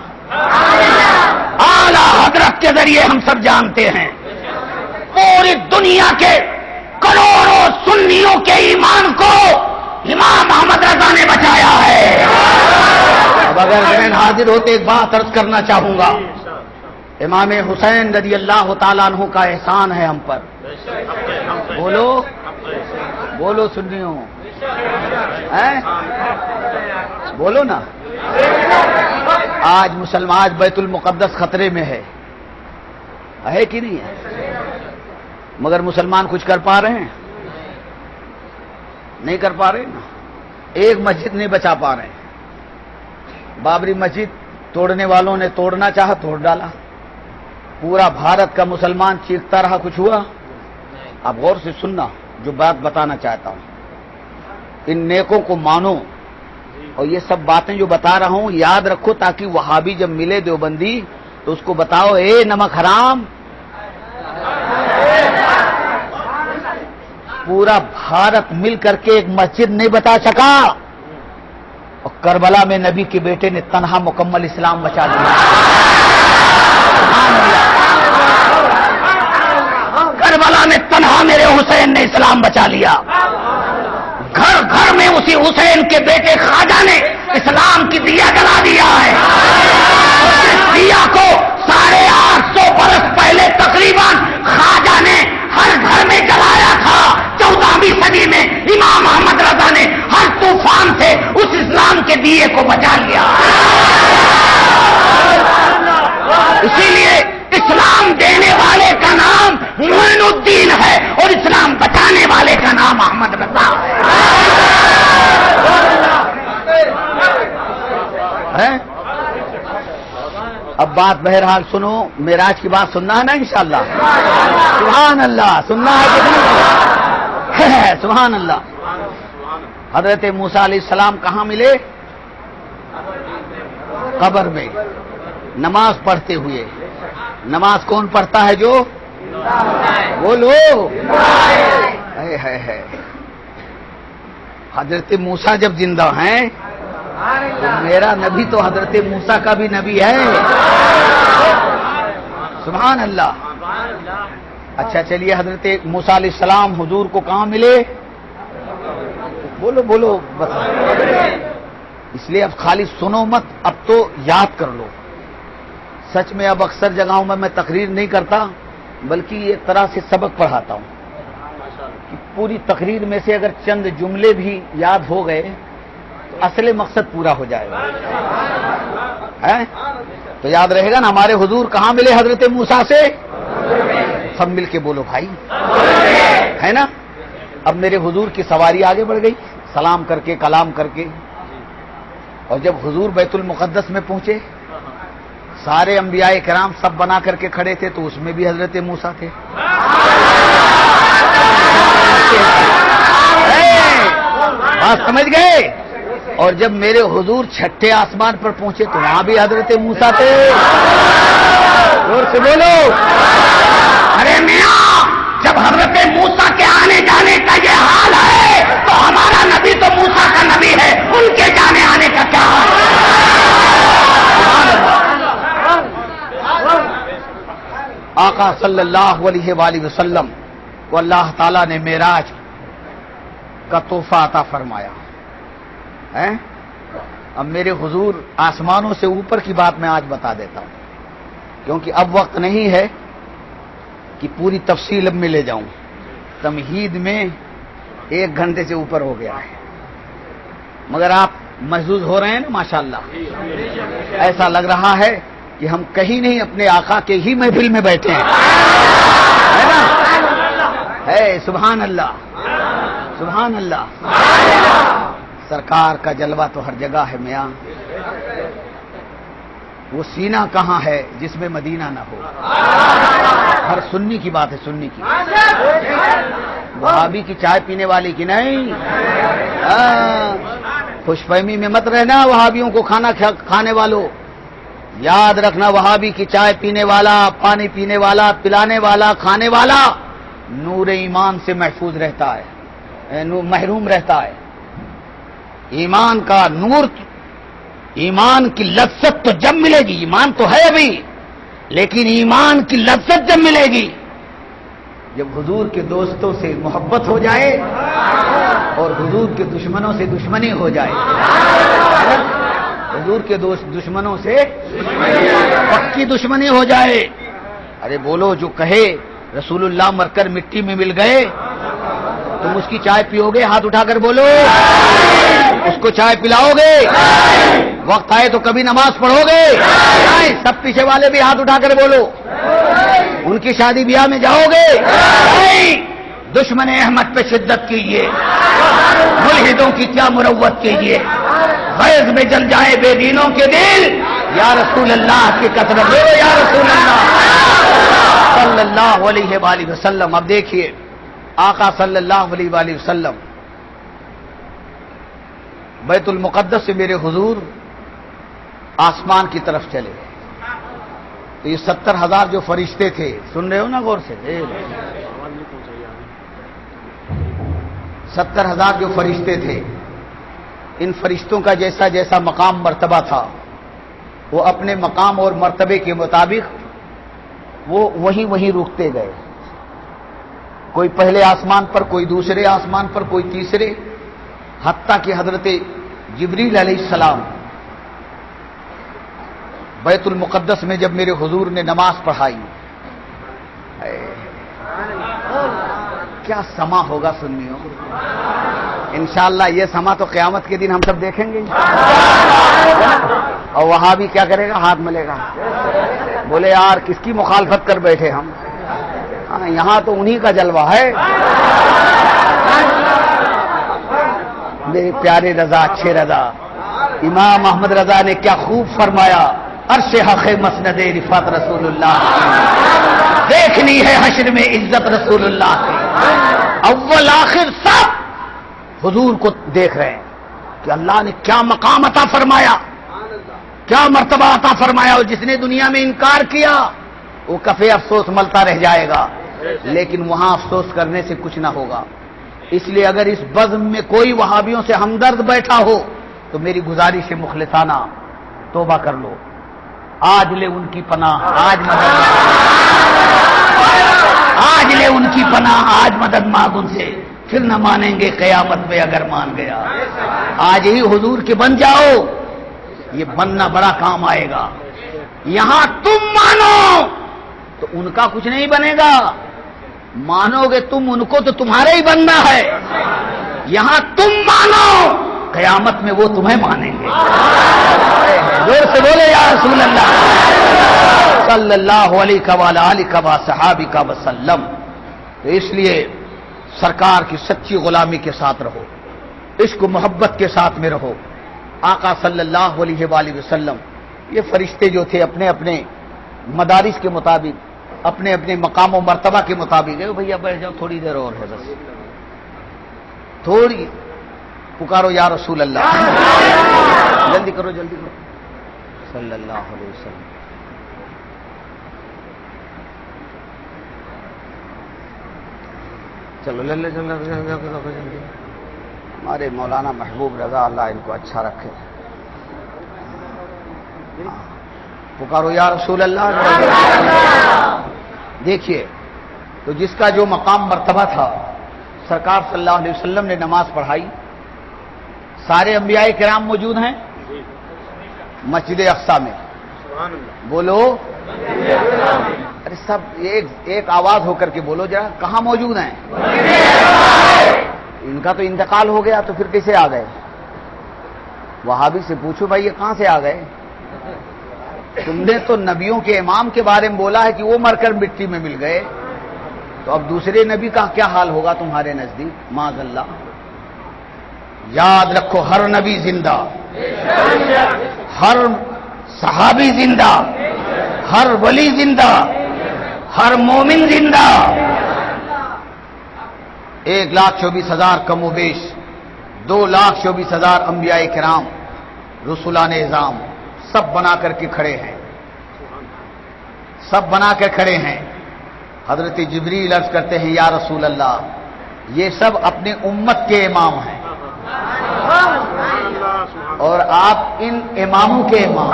اعلی حضرت کے ذریعے ہم سب جانتے ہیں پوری دنیا کے کروڑوں سنیوں کے ایمان کو امام محمد رضا نے بچایا ہے. اب اگر ذہن حاضر ہوتے ایک بات عرض کرنا چاہوں گا. امام حسین رضی اللہ تعالیٰ عنہ کا احسان ہے ہم پر. بولو بولو سنیوں, بولو نا. آج مسلمان بیت المقدس خطرے میں ہے کہ نہیں ہے؟ مگر مسلمان کچھ کر پا رہے ہیں؟ نہیں کر پا رہے نا. ایک مسجد نہیں بچا پا رہے ہیں. بابری مسجد توڑنے والوں نے توڑنا چاہا, توڑ ڈالا. پورا بھارت کا مسلمان چیختا رہا, کچھ ہوا؟ اب غور سے سننا جو بات بتانا چاہتا ہوں. ان نیکوں کو مانو, اور یہ سب باتیں جو بتا رہا ہوں یاد رکھو, تاکہ وہابی جب ملے دیوبندی تو اس کو بتاؤ اے نمک حرام, پورا بھارت مل کر کے ایک مسجد نہیں بتا سکا, اور کربلا میں نبی کے بیٹے نے تنہا مکمل اسلام بچا دیا. کربلا میں تنہا میرے حسین نے اسلام بچا لیا. گھر گھر میں اسی حسین کے بیٹے خواجہ نے اسلام کی دیا جلا دیا ہے. اس دیا کو 850 برس پہلے تقریباً خواجہ نے ہر گھر میں جلایا تھا. 14ویں صدی میں امام محمد رضا نے ہر طوفان سے اس اسلام کے دیے کو بچا لیا. اسی لیے اسلام دینے والے کا نام معین الدین ہے, اور اسلام بچانے والے کا نام احمد رضا ہے. اب بات بہرحال سنو, معراج کی بات سننا ہے نا انشاءاللہ. سبحان اللہ, سننا ہے کہ نہیں؟ سبحان اللہ. حضرت موسیٰ علیہ السلام کہاں ملے؟ قبر میں, نماز پڑھتے ہوئے. نماز کون پڑھتا ہے جو؟ بولو. حضرت موسیٰ جب زندہ ہیں تو میرا نبی تو حضرت موسیٰ کا بھی نبی ہے. سبحان اللہ. اچھا چلیے, حضرت موسیٰ علیہ السلام حضور کو کہاں ملے؟ بولو بولو بتا. اس لیے اب خالی سنو مت, اب تو یاد کر لو. سچ میں اب اکثر جگہوں میں تقریر نہیں کرتا, بلکہ ایک طرح سے سبق پڑھاتا ہوں کہ پوری تقریر میں سے اگر چند جملے بھی یاد ہو گئے تو اصل مقصد پورا ہو جائے گا. تو یاد رہے گا نا ہمارے حضور کہاں ملے حضرت موسیٰ سے؟ سب مل کے بولو بھائی, ہے نا. اب میرے حضور کی سواری آگے بڑھ گئی, سلام کر کے کلام کر کے, اور جب حضور بیت المقدس میں پہنچے سارے انبیاء کرام سب بنا کر کے کھڑے تھے, تو اس میں بھی حضرت موسیٰ تھے. بات سمجھ گئے؟ اور جب میرے حضور چھٹے آسمان پر پہنچے تو وہاں بھی حضرت موسیٰ تھے. زور سے بولو. ارے میاں, جب حضرت موسیٰ کے آنے جانے کا یہ حال ہے تو ہمارا نبی تو موسیٰ کا نبی ہے, ان کے جانے آنے کا کیا حال ہے؟ آقا صلی اللہ علیہ وآلہ وسلم کو اللہ تعالیٰ نے معراج کا تحفہ عطا فرمایا ہے. اب میرے حضور آسمانوں سے اوپر کی بات میں آج بتا دیتا ہوں, کیونکہ اب وقت نہیں ہے کہ پوری تفصیل اب میں لے جاؤں. تمہید میں 1 گھنٹے سے اوپر ہو گیا ہے, مگر آپ محظوظ ہو رہے ہیں نا ماشاءاللہ. ایسا لگ رہا ہے کہ ہم کہیں نہیں, اپنے آقا کے ہی محفل میں بیٹھے ہیں, ہے نا. ہے سبحان اللہ, سبحان اللہ. سرکار کا جلوہ تو ہر جگہ ہے میاں. وہ سینہ کہاں ہے جس میں مدینہ نہ ہو؟ ہر سنی کی بات ہے, سنی کی. وہابی کی چائے پینے والی کی نہیں. خوش فہمی میں مت رہنا وہابیوں کو کھانا کھانے والوں. یاد رکھنا, وہابی کی چائے پینے والا, پانی پینے والا, پلانے والا, کھانے والا نور ایمان سے محفوظ رہتا ہے, محروم رہتا ہے. ایمان کا نور، ایمان کی لذت تو جب ملے گی، ایمان تو ہے ابھی، لیکن ایمان کی لذت جب ملے گی جب حضور کے دوستوں سے محبت ہو جائے اور حضور کے دشمنوں سے دشمنی ہو جائے. حضور کے دشمنوں سے پکی دشمنی ہو جائے. ارے بولو، جو کہے رسول اللہ مر کر مٹی میں مل گئے، تم اس کی چائے پیو گے؟ ہاتھ اٹھا کر بولو. اس کو چائے پلاؤ گے؟ وقت آئے تو کبھی نماز پڑھو گے؟ سب پیچھے والے بھی ہاتھ اٹھا کر بولو. ان کی شادی بیاہ میں جاؤ گے؟ دشمن احمد پہ شدت کیجیے، ملحدوں کی کیا مروت کیجیے، غیظ میں جل جائے بے دینوں کے دل، یا رسول اللہ کی کثرت بولو یا رسول اللہ صلی اللہ علیہ وآلہ وسلم. اب دیکھیے آقا صلی اللہ علیہ وآلہ وسلم بیت المقدس سے میرے حضور آسمان کی طرف چلے. تو یہ 70,000 جو فرشتے تھے، سن رہے ہو نا غور سے، 70,000 جو فرشتے تھے، ان فرشتوں کا جیسا جیسا مقام مرتبہ تھا، وہ اپنے مقام اور مرتبے کے مطابق وہ وہیں رکتے گئے. کوئی پہلے آسمان پر، کوئی دوسرے آسمان پر، کوئی تیسرے، حتیٰ کہ حضرت جبریل علیہ السلام بیت المقدس میں جب میرے حضور نے نماز پڑھائی، کیا سما ہوگا سنیوں. انشاءاللہ یہ سما تو قیامت کے دن ہم سب دیکھیں گے. اور وہاں بھی کیا کرے گا؟ ہاتھ ملے گا. بولے یار کس کی مخالفت کر بیٹھے ہم، یہاں تو انہی کا جلوہ ہے. میرے پیارے رضا، اچھے رضا امام احمد رضا نے کیا خوب فرمایا، عرش حق مسند رفعت رسول اللہ، دیکھنی ہے حشر میں عزت رسول اللہ کی. اول آخر سب حضور کو دیکھ رہے ہیں کہ اللہ نے کیا مقام عطا فرمایا، کیا مرتبہ عطا فرمایا. اور جس نے دنیا میں انکار کیا وہ کفے افسوس ملتا رہ جائے گا، لیکن وہاں افسوس کرنے سے کچھ نہ ہوگا. اس لیے اگر اس بزم میں کوئی وہابیوں سے ہمدرد بیٹھا ہو تو میری گزارش ہے مخلصانہ توبہ کر لو. آج لے ان کی پناہ، آج لے ان کی پناہ، آج مدد مانگ ان سے، پھر نہ مانیں گے قیامت میں اگر مان گیا. آج ہی حضور کے بن جاؤ، یہ بننا بڑا کام آئے گا. یہاں تم مانو تو ان کا کچھ نہیں بنے گا، مانو گے تم ان کو تو تمہارا ہی بننا ہے. یہاں تم مانو، قیامت میں وہ تمہیں مانیں گے. زور سے بولے یا رسول اللہ صلی اللہ علیہ وآلہ وصحبہ وسلم. تو اس لیے سرکار کی سچی غلامی کے ساتھ رہو، عشق و محبت کے ساتھ میں رہو. آقا صلی اللہ علیہ وآلہ وسلم یہ فرشتے جو تھے اپنے اپنے مدارس کے مطابق، اپنے اپنے مقام و مرتبہ کے مطابق، بھیا بیٹھ جاؤ تھوڑی دیر اور ہے، بس تھوڑی پکارو یا رسول اللہ، جلدی کرو جلدی کرو صلی اللہ علیہ وسلم. چلو لے ہمارے مولانا محبوب رضا، اللہ ان کو اچھا رکھے. پکارو یا رسول اللہ. دیکھیے تو جس کا جو مقام مرتبہ تھا، سرکار صلی اللہ علیہ وسلم نے نماز پڑھائی. سارے انبیاء کرام موجود ہیں مسجد اقصی میں، بولو. ارے سب ایک آواز ہو کر کے بولو ذرا، کہاں موجود ہیں؟ ان کا تو انتقال ہو گیا تو پھر کیسے آ گئے؟ وہابی سے پوچھو بھائی یہ کہاں سے آ گئے؟ تم نے تو نبیوں کے امام کے بارے میں بولا ہے کہ وہ مر کر مٹی میں مل گئے، تو اب دوسرے نبی کا کیا حال ہوگا تمہارے نزدیک؟ معاذ اللہ. یاد رکھو ہر نبی زندہ، ہر صحابی زندہ، ہر ولی زندہ، ہر مومن زندہ. 1,24,000 کم و بیش 2,24,000 انبیاء کرام رسولان اعظام سب بنا کر کے کھڑے ہیں، سب بنا کر کھڑے ہیں. حضرت جبریل عرض کرتے ہیں یا رسول اللہ یہ سب اپنے امت کے امام ہیں. اور آپ ان اماموں کے امام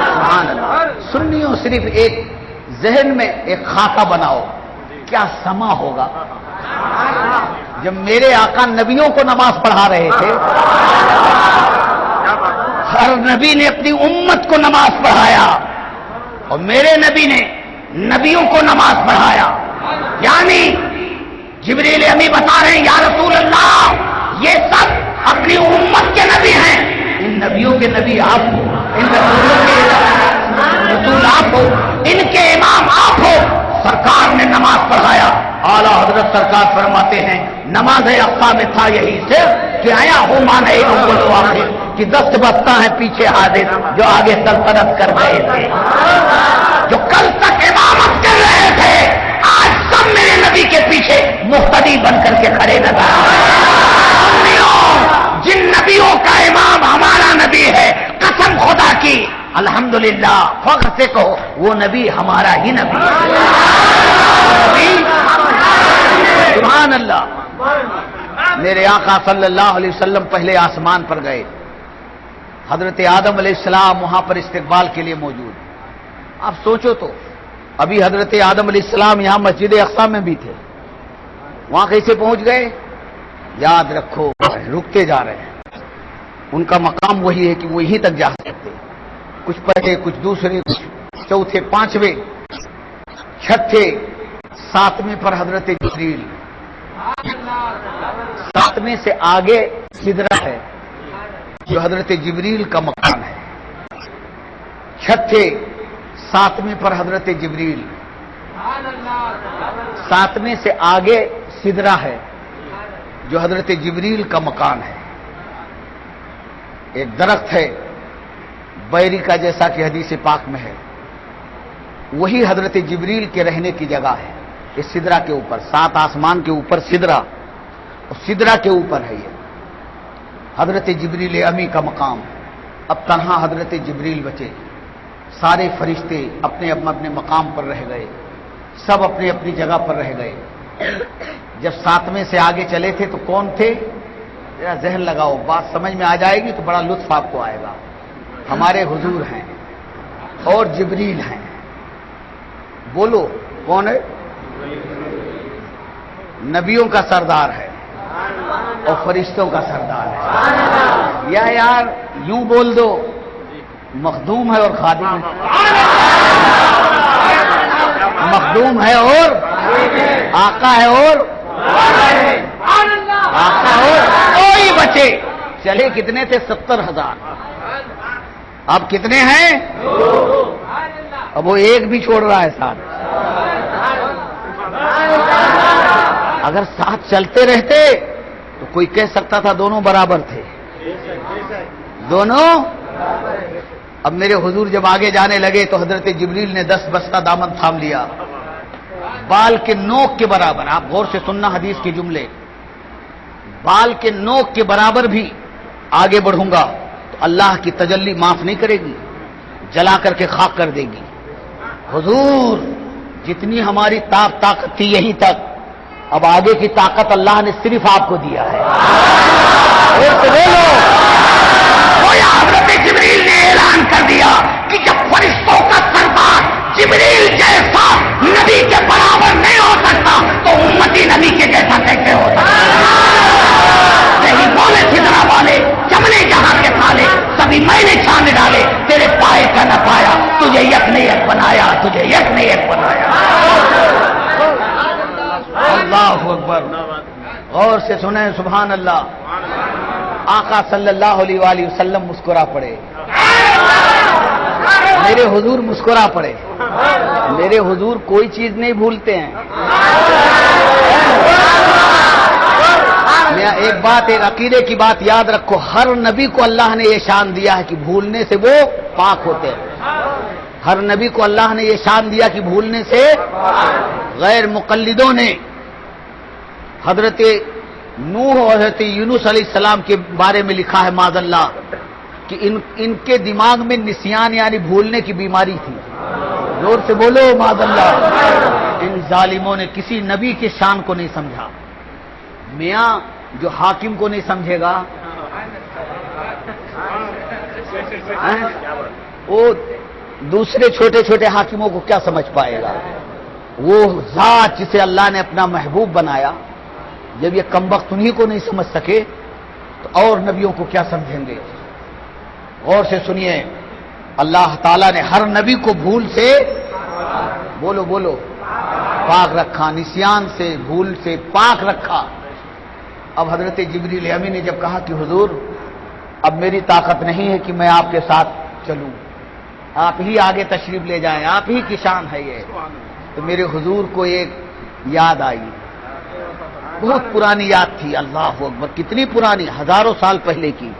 سبحان اللہ۔ سنیوں صرف ایک ذہن میں ایک خاکہ بناؤ، کیا سما ہوگا جب میرے آقا نبیوں کو نماز پڑھا رہے تھے، ہر نبی نے اپنی امت کو نماز پڑھایا اور میرے نبی نے نبیوں کو نماز پڑھایا، یعنی جبریل امی بتا رہے ہیں یا رسول اللہ یہ سب اپنی امت کے نبی ہیں، ان نبیوں کے نبی آپ ہو، ان رسولوں کے رسول آپ ہو، ان کے امام آپ ہو۔ سرکار نے نماز پڑھایا، اعلیٰ حضرت سرکار فرماتے ہیں نماز اقصا میں تھا یہی سے کہ آیا ہو مانے اول و آخر کہ دست بستہ ہیں پیچھے حادث جو آگے سلطنت کر رہے تھے، جو کل تک امامت کر رہے تھے آج سب میرے نبی کے پیچھے مقتدی بن کر کے کھڑے نظر آ رہے ہیں۔ جن نبیوں کا امام ہمارا نبی ہے، قسم خدا کی الحمدللہ فخر سے کہو وہ نبی ہمارا ہی نبی ہے۔ سبحان اللہ۔ میرے آقا صلی اللہ علیہ وسلم پہلے آسمان پر گئے، حضرت آدم علیہ السلام وہاں پر استقبال کے لیے موجود۔ آپ سوچو تو ابھی حضرت آدم علیہ السلام یہاں مسجد اقصا میں بھی تھے، وہاں کیسے پہنچ گئے؟ یاد رکھو رکتے جا رہے ہیں، ان کا مقام وہی ہے کہ وہ یہیں تک جا سکتے، کچھ پہلے کچھ دوسرے کچھ چوتھے پانچویں چھٹے ساتویں پر حضرت جبریل، ساتویں سے آگے سدرہ ہے جو حضرت جبریل کا مقام ہے، چھٹے ساتویں پر حضرت جبریل، ساتویں سے آگے سدرہ ہے جو حضرت جبریل کا مکان ہے۔ ایک درخت ہے بیری کا جیسا کہ حدیث پاک میں ہے، وہی حضرت جبریل کے رہنے کی جگہ ہے، اس سدرہ کے اوپر، 7 آسمان کے اوپر سدرہ، اور سدرہ کے اوپر ہے یہ حضرت جبریل امی کا مقام۔ اب تنہا حضرت جبریل بچے، سارے فرشتے اپنے اپنے مقام پر رہ گئے، سب اپنی اپنی جگہ پر رہ گئے۔ جب 7ویں سے آگے چلے تھے تو کون تھے؟ ذرا ذہن لگاؤ، بات سمجھ میں آ جائے گی تو بڑا لطف آپ کو آئے گا۔ ہمارے حضور ہیں اور جبریل ہیں، بولو کون ہے؟ نبیوں کا سردار ہے اور فرشتوں کا سردار ہے، یا یار یوں بول دو مخدوم ہے اور خادم ہے، مخدوم ہے اور آقا ہے اور آقا اور کوئی بچے چلے کتنے تھے؟ 70,000، اب کتنے ہیں؟ اب وہ ایک بھی چھوڑ رہا ہے ساتھ۔ اگر ساتھ چلتے رہتے تو کوئی کہہ سکتا تھا دونوں برابر تھے، دونوں۔ اب میرے حضور جب آگے جانے لگے تو حضرت جبریل نے 10 بستہ دامن تھام لیا، بال کے نوک کے برابر، آپ غور سے سننا حدیث کے جملے، بال کے نوک کے برابر بھی آگے بڑھوں گا تو اللہ کی تجلی معاف نہیں کرے گی، جلا کر کے خاک کر دے گی۔ حضور جتنی ہماری طاقت تھی یہیں تک، اب آگے کی طاقت اللہ نے صرف آپ کو دیا ہے۔ حضرت جبریل نے اعلان کر دیا کہ جب فرشتوں کا سردار جبریل جیسا نبی کے برابر نہیں ہو سکتا تو امتی نبی کے جیسا کیسے ہو سکتا؟ نہیں بولے سدرا والے چمنے جہاں کے تھالے سبھی میں نے چھان ڈالے، تیرے پائے کا نہ پایا، تجھے یک نے یک بنایا، تجھے یک نے یک بنایا۔ اللہ اکبر، غور سے سنیں سبحان اللہ۔ آقا صلی اللہ علیہ وآلہ وسلم مسکرا پڑے، میرے حضور مسکرا پڑے۔ میرے حضور کوئی چیز نہیں بھولتے ہیں۔ ایک بات، ایک عقیدے کی بات یاد رکھو، ہر نبی کو اللہ نے یہ شان دیا ہے کہ بھولنے سے وہ پاک ہوتے ہیں۔ ہر نبی کو اللہ نے یہ شان دیا کہ بھولنے سے، غیر مقلدوں نے حضرت نوح اور حضرت یونس علیہ السلام کے بارے میں لکھا ہے معاذ اللہ کہ ان کے دماغ میں نسیان یعنی بھولنے کی بیماری تھی۔ زور سے بولو معاذ اللہ۔ ان ظالموں نے کسی نبی کے شان کو نہیں سمجھا۔ میاں جو حاکم کو نہیں سمجھے گا وہ دوسرے چھوٹے چھوٹے حاکموں کو کیا سمجھ پائے گا؟ وہ ذات جسے اللہ نے اپنا محبوب بنایا، جب یہ کمبخت انہی کو نہیں سمجھ سکے تو اور نبیوں کو کیا سمجھیں گے؟ غور سے سنیے، اللہ تعالیٰ نے ہر نبی کو بھول سے بولو بولو پاک رکھا، نسیان سے بھول سے پاک رکھا۔ اب حضرت جبریل امین نے جب کہا کہ حضور اب میری طاقت نہیں ہے کہ میں آپ کے ساتھ چلوں، آپ ہی آگے تشریف لے جائیں، آپ ہی کی شان ہے یہ، تو میرے حضور کو ایک یاد آئی، بہت پرانی یاد تھی، اللہ اکبر، کتنی پرانی، ہزاروں سال پہلے کی۔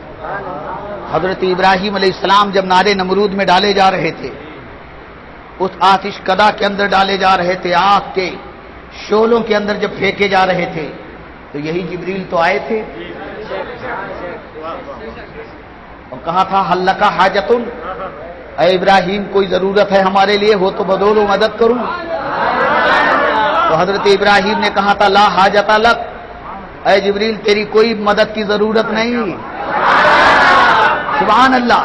حضرت ابراہیم علیہ السلام جب نارے نمرود میں ڈالے جا رہے تھے، اس آتش کدا کے اندر ڈالے جا رہے تھے، آگ کے شعلوں کے اندر جب پھینکے جا رہے تھے، تو یہی جبریل تو آئے تھے اور کہا تھا حل لک حاجۃ، اے ابراہیم کوئی ضرورت ہے ہمارے لیے، ہو تو بدولو مدد کروں۔ تو حضرت ابراہیم نے کہا تھا لا حاجۃ لک، اے جبریل تیری کوئی مدد کی ضرورت نہیں۔ سبحان اللہ۔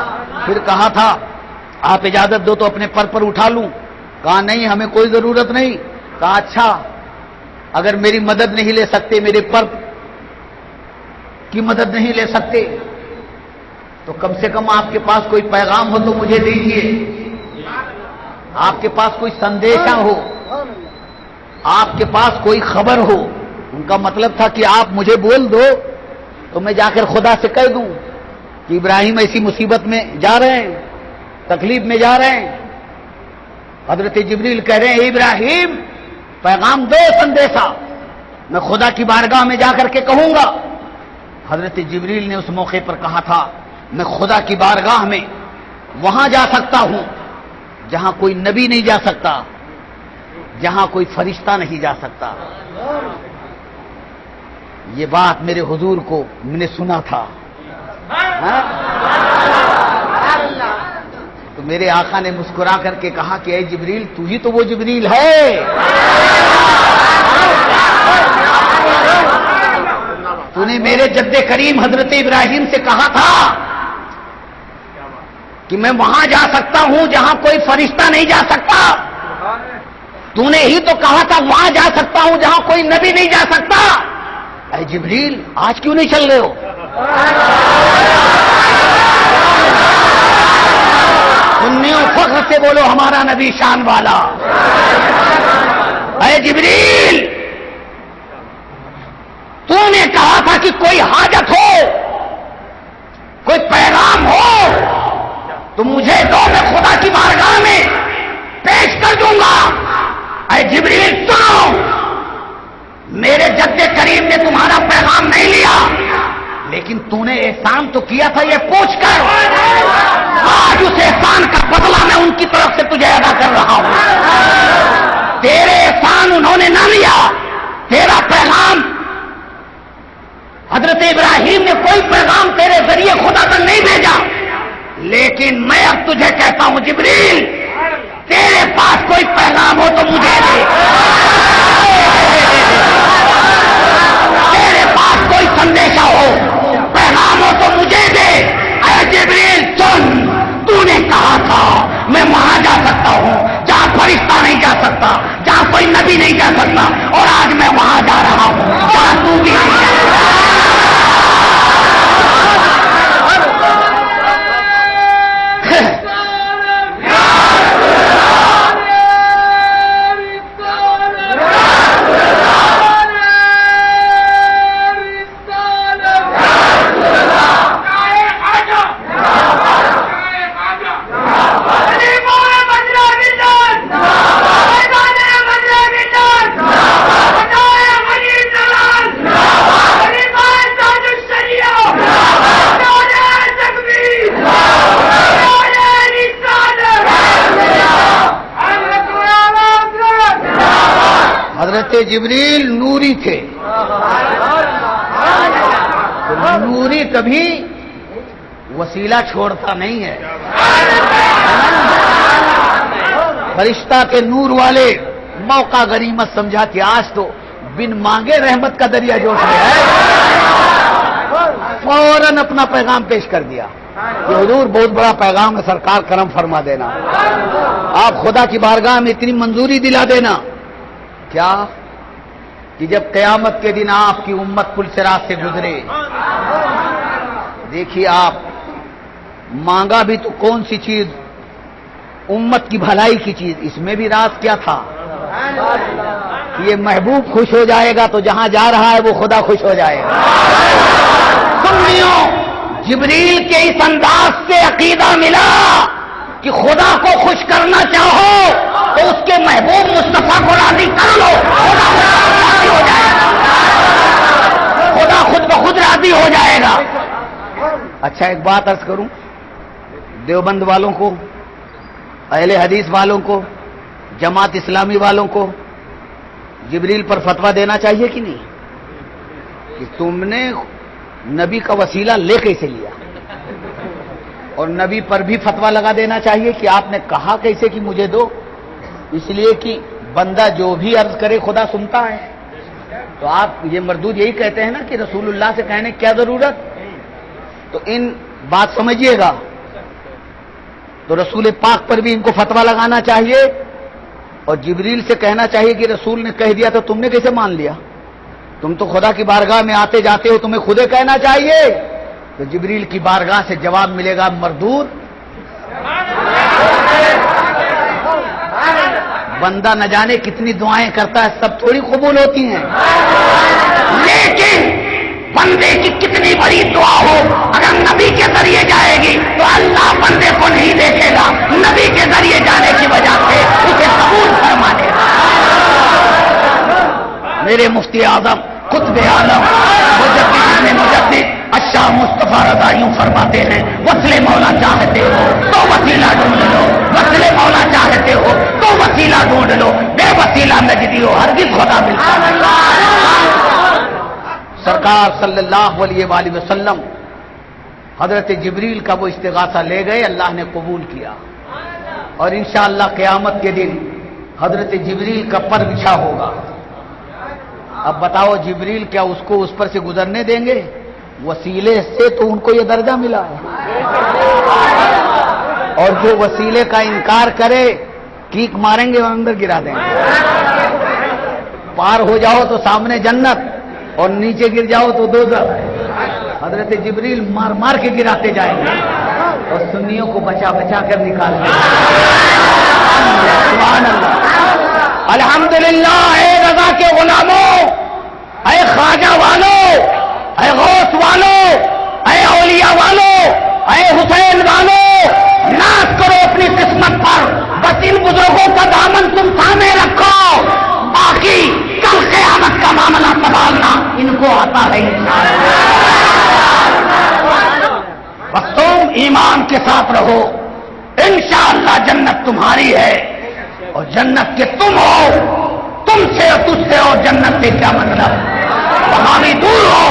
پھر کہا تھا آپ اجازت دو تو اپنے پر اٹھا لوں، کہا نہیں ہمیں کوئی ضرورت نہیں۔ کہا اچھا اگر میری مدد نہیں لے سکتے، میرے پر کی مدد نہیں لے سکتے، تو کم سے کم آپ کے پاس کوئی پیغام ہو تو مجھے دیجیے، آپ کے پاس کوئی سندیشہ ہو، آپ کے پاس کوئی خبر ہو۔ ان کا مطلب تھا کہ آپ مجھے بول دو تو میں جا کر خدا سے کہہ دوں کہ ابراہیم ایسی مصیبت میں جا رہے ہیں، تکلیف میں جا رہے ہیں۔ حضرت جبریل کہہ رہے ہیں ابراہیم پیغام دو، سندیشہ، میں خدا کی بارگاہ میں جا کر کے کہوں گا۔ حضرت جبریل نے اس موقع پر کہا تھا میں خدا کی بارگاہ میں وہاں جا سکتا ہوں جہاں کوئی نبی نہیں جا سکتا، جہاں کوئی فرشتہ نہیں جا سکتا۔ یہ بات میرے حضور کو میں نے سنا تھا، تو میرے آقا نے مسکرا کر کے کہا کہ اے جبریل تو ہی تو وہ جبریل ہے۔ تو نے میرے جد کریم حضرت ابراہیم سے کہا تھا کہ میں وہاں جا سکتا ہوں جہاں کوئی فرشتہ نہیں جا سکتا، تو نے ہی تو کہا تھا وہاں جا سکتا ہوں جہاں کوئی نبی نہیں جا سکتا۔ اے جبریل آج کیوں نہیں چل رہے ہو؟ سنیوں فخر سے بولو ہمارا نبی شان والا۔ اے جبریل تو نے کہا تھا کہ کوئی حاجت ہو، کوئی پیغام ہو تو مجھے دو، میں خدا کی بارگاہ میں پیش کر دوں گا۔ اے جبریل سنو، میرے جد کریم نے تمہارا پیغام نہیں لیا، لیکن تو نے احسان تو کیا تھا یہ پوچھ کر، آج اس احسان کا بدلہ میں ان کی طرف سے تجھے ادا کر رہا ہوں۔ تیرے احسان انہوں نے نہ لیا، تیرا پیغام حضرت ابراہیم نے کوئی پیغام تیرے ذریعے خدا تک نہیں بھیجا، لیکن میں اب تجھے کہتا ہوں جبریل تیرے پاس کوئی پیغام ہو تو مجھے دے، تیرے پاس کوئی سندیشہ ہو، پیغام ہو تو مجھے دے۔ اے جبریل سن، تو نے کہا تھا میں وہاں جا سکتا ہوں جہاں فرشتہ نہیں جا سکتا، جہاں کوئی نبی نہیں جا سکتا، اور آج میں وہاں جا رہا ہوں جہاں تو بھی نہیں جا سکتا۔ جبریل نوری تھے، نوری کبھی وسیلہ چھوڑتا نہیں ہے۔ فرشتہ کے نور والے موقع غنیمت سمجھا کہ آج تو بن مانگے رحمت کا دریا جوش گیا ہے۔ فوراً اپنا پیغام پیش کر دیا کہ حضور بہت بڑا پیغام ہے، سرکار کرم فرما دینا، آپ خدا کی بارگاہ میں اتنی منظوری دلا دینا کیا کہ جب قیامت کے دن آپ کی امت پل صراط سے گزرے، دیکھیے آپ مانگا بھی تو کون سی چیز، امت کی بھلائی کی چیز، اس میں بھی راز کیا تھا کہ یہ محبوب خوش ہو جائے گا تو جہاں جا رہا ہے وہ خدا خوش ہو جائے گا۔ سنیو، جبریل کے اس انداز سے عقیدہ ملا کہ خدا کو خوش کرنا چاہو تو اس کے محبوب مصطفیٰ کو راضی کر لو، خدا راضی ہو جائے گا، خدا خود بخود راضی ہو جائے گا۔ اچھا ایک بات عرض کروں، دیوبند والوں کو، اہل حدیث والوں کو، جماعت اسلامی والوں کو جبریل پر فتویٰ دینا چاہیے کہ نہیں کہ تم نے نبی کا وسیلہ لے کیسے لیا، اور نبی پر بھی فتویٰ لگا دینا چاہیے کہ آپ نے کہا کیسے کہ مجھے دو، اس لیے کہ بندہ جو بھی عرض کرے خدا سنتا ہے۔ تو آپ یہ مردود یہی کہتے ہیں نا کہ رسول اللہ سے کہنے کی کیا ضرورت، تو ان بات سمجھیے گا، تو رسول پاک پر بھی ان کو فتویٰ لگانا چاہیے، اور جبریل سے کہنا چاہیے کہ رسول نے کہہ دیا تو تم نے کیسے مان لیا، تم تو خدا کی بارگاہ میں آتے جاتے ہو، تمہیں خودے کہنا چاہیے۔ تو جبریل کی بارگاہ سے جواب ملے گا مردود، بندہ نہ جانے کتنی دعائیں کرتا ہے، سب تھوڑی قبول ہوتی ہیں، لیکن بندے کی کتنی بڑی دعا ہو اگر نبی کے ذریعے جائے گی تو اللہ بندے کو نہیں دیکھے گا، نبی کے ذریعے جانے کی وجہ سے اسے قبول فرما دے گا۔ میرے مفتی اعظم قطب عالم مجدد اچھا مصطفیٰ رضا یوں فرماتے ہیں، وصل مولا چاہتے ہو تو وسیلہ ڈھونڈ لو، وصل مولا چاہتے ہو تو وسیلہ ڈھونڈ لو، بے وسیلہ نجدی ہو ہرگز خدا ملتا نہیں۔ سرکار صلی اللہ علیہ وآلہ وسلم حضرت جبریل کا وہ استغاثہ لے گئے، اللہ نے قبول کیا، اور انشاءاللہ قیامت کے دن حضرت جبریل کا پر بچھا ہوگا۔ اب بتاؤ جبریل کیا اس کو اس پر سے گزرنے دیں گے؟ وسیلے سے تو ان کو یہ درجہ ملا ہے، اور جو وسیلے کا انکار کرے کیک ماریں گے اور اندر گرا دیں گے۔ پار ہو جاؤ تو سامنے جنت، اور نیچے گر جاؤ تو دوزخ۔ حضرت جبریل مار مار کے گراتے جائیں گے اور سنیوں کو بچا بچا کر نکال دیں گے۔ سبحان اللہ، الحمدللہ۔ اے رضا کے غلاموں، اے خواجہ والوں، اے غوث والوں، اے اولیاء والوں، اے حسین والوں، ناز کرو اپنی قسمت پر، بس ان بزرگوں کا دامن تم تھامے رکھو، باقی کل قیامت کا معاملہ سنبھالنا ان کو آتا ہے انشاءاللہ۔ بس تم ایمان کے ساتھ رہو، انشاءاللہ جنت تمہاری ہے، اور جنت کے تم ہو، تم سے اور تجھ سے اور جنت سے کیا مطلب، وہاں بھی دور ہو،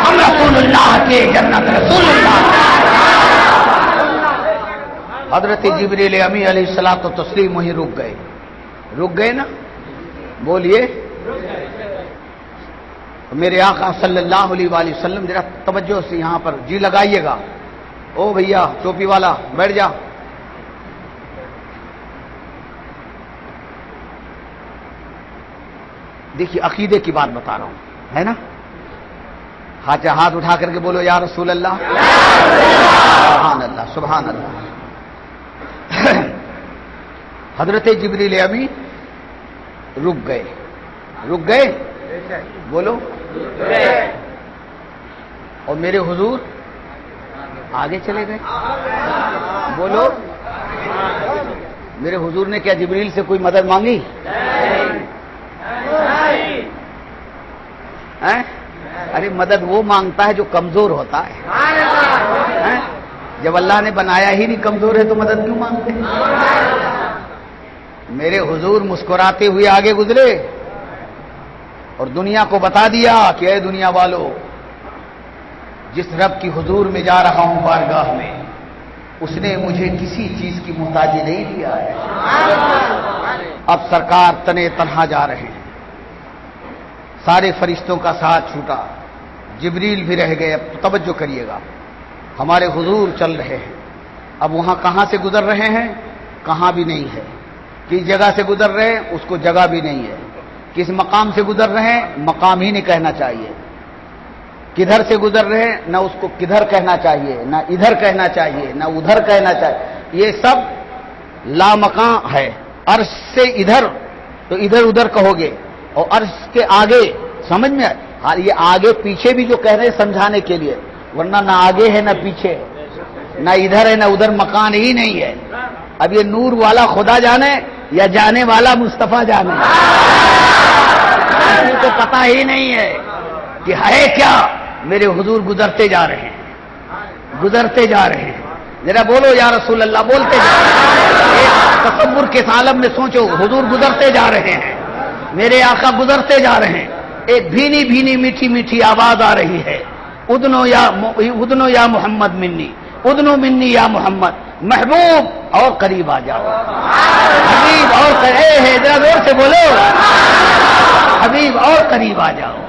ہم رسول اللہ کے، جنت رسول اللہ۔ حضرت جبریل امی علیہ الصلوۃ والتسلیم وہیں رک گئے نا، بولیے میرے آقا صلی اللہ علیہ وآلہ وسلم، ذرا توجہ سے یہاں پر جی لگائیے گا۔ او بھیا ٹوپی والا بیٹھ جا۔ دیکھیے عقیدے کی بات بتا رہا ہوں، ہے نا، ہاتھ اٹھا کر کے بولو یا رسول اللہ، سبحان اللہ سبحان اللہ۔ حضرت جبریل امی رک گئے بولو، اور میرے حضور آگے چلے گئے، بولو۔ میرے حضور نے کیا جبریل سے کوئی مدد مانگی؟ ارے مدد وہ مانگتا ہے جو کمزور ہوتا ہے، جب اللہ نے بنایا ہی نہیں کمزور ہے تو مدد کیوں مانگتے؟ میرے حضور مسکراتے ہوئے آگے گزرے اور دنیا کو بتا دیا کہ اے دنیا والو، جس رب کی حضور میں جا رہا ہوں بارگاہ میں، اس نے مجھے کسی چیز کی محتاجی نہیں دیا ہے۔ اب سرکار تنے تنہا جا رہے ہیں، سارے فرشتوں کا ساتھ چھوٹا، جبریل بھی رہ گئے. اب توجہ کریے گا, ہمارے حضور چل رہے ہیں. اب وہاں کہاں سے گزر رہے ہیں؟ کہاں بھی نہیں ہے. کس جگہ سے گزر رہے ہیں؟ اس کو جگہ بھی نہیں ہے. کس مقام سے گزر رہے ہیں؟ مقام ہی نہیں کہنا چاہیے. کدھر سے گزر رہے ہیں؟ نہ اس کو کدھر کہنا چاہیے, نہ ادھر کہنا چاہیے, نہ ادھر کہنا چاہیے. یہ سب لامکاں ہے. عرش سے ادھر تو ادھر ادھر کہو گے, اور عرش کے آگے, سمجھ میں ہاں یہ آگے پیچھے بھی جو کہہ رہے ہیں سمجھانے کے لیے, ورنہ نہ آگے ہے نہ پیچھے, نہ ادھر ہے نہ ادھر, مکان ہی نہیں ہے. اب یہ نور والا خدا جانے یا جانے والا مصطفیٰ جانے, کسی کو پتا ہی نہیں ہے کہ ہے کیا. میرے حضور گزرتے جا رہے ہیں, گزرتے جا رہے ہیں. ذرا بولو یا رسول اللہ, بولتے جا رہے ہیں. ایک تصور کے عالم میں سوچو, حضور گزرتے جا رہے ہیں, میرے آقا گزرتے جا رہے ہیں. ایک بھینی بھینی میٹھی میٹھی آواز آ رہی ہے, ادنو یا محمد منی, ادنو منی یا محمد, محبوب اور قریب آ جاؤ, حبیب اور ذرا زور سے بولو, حبیب اور قریب آ جاؤ,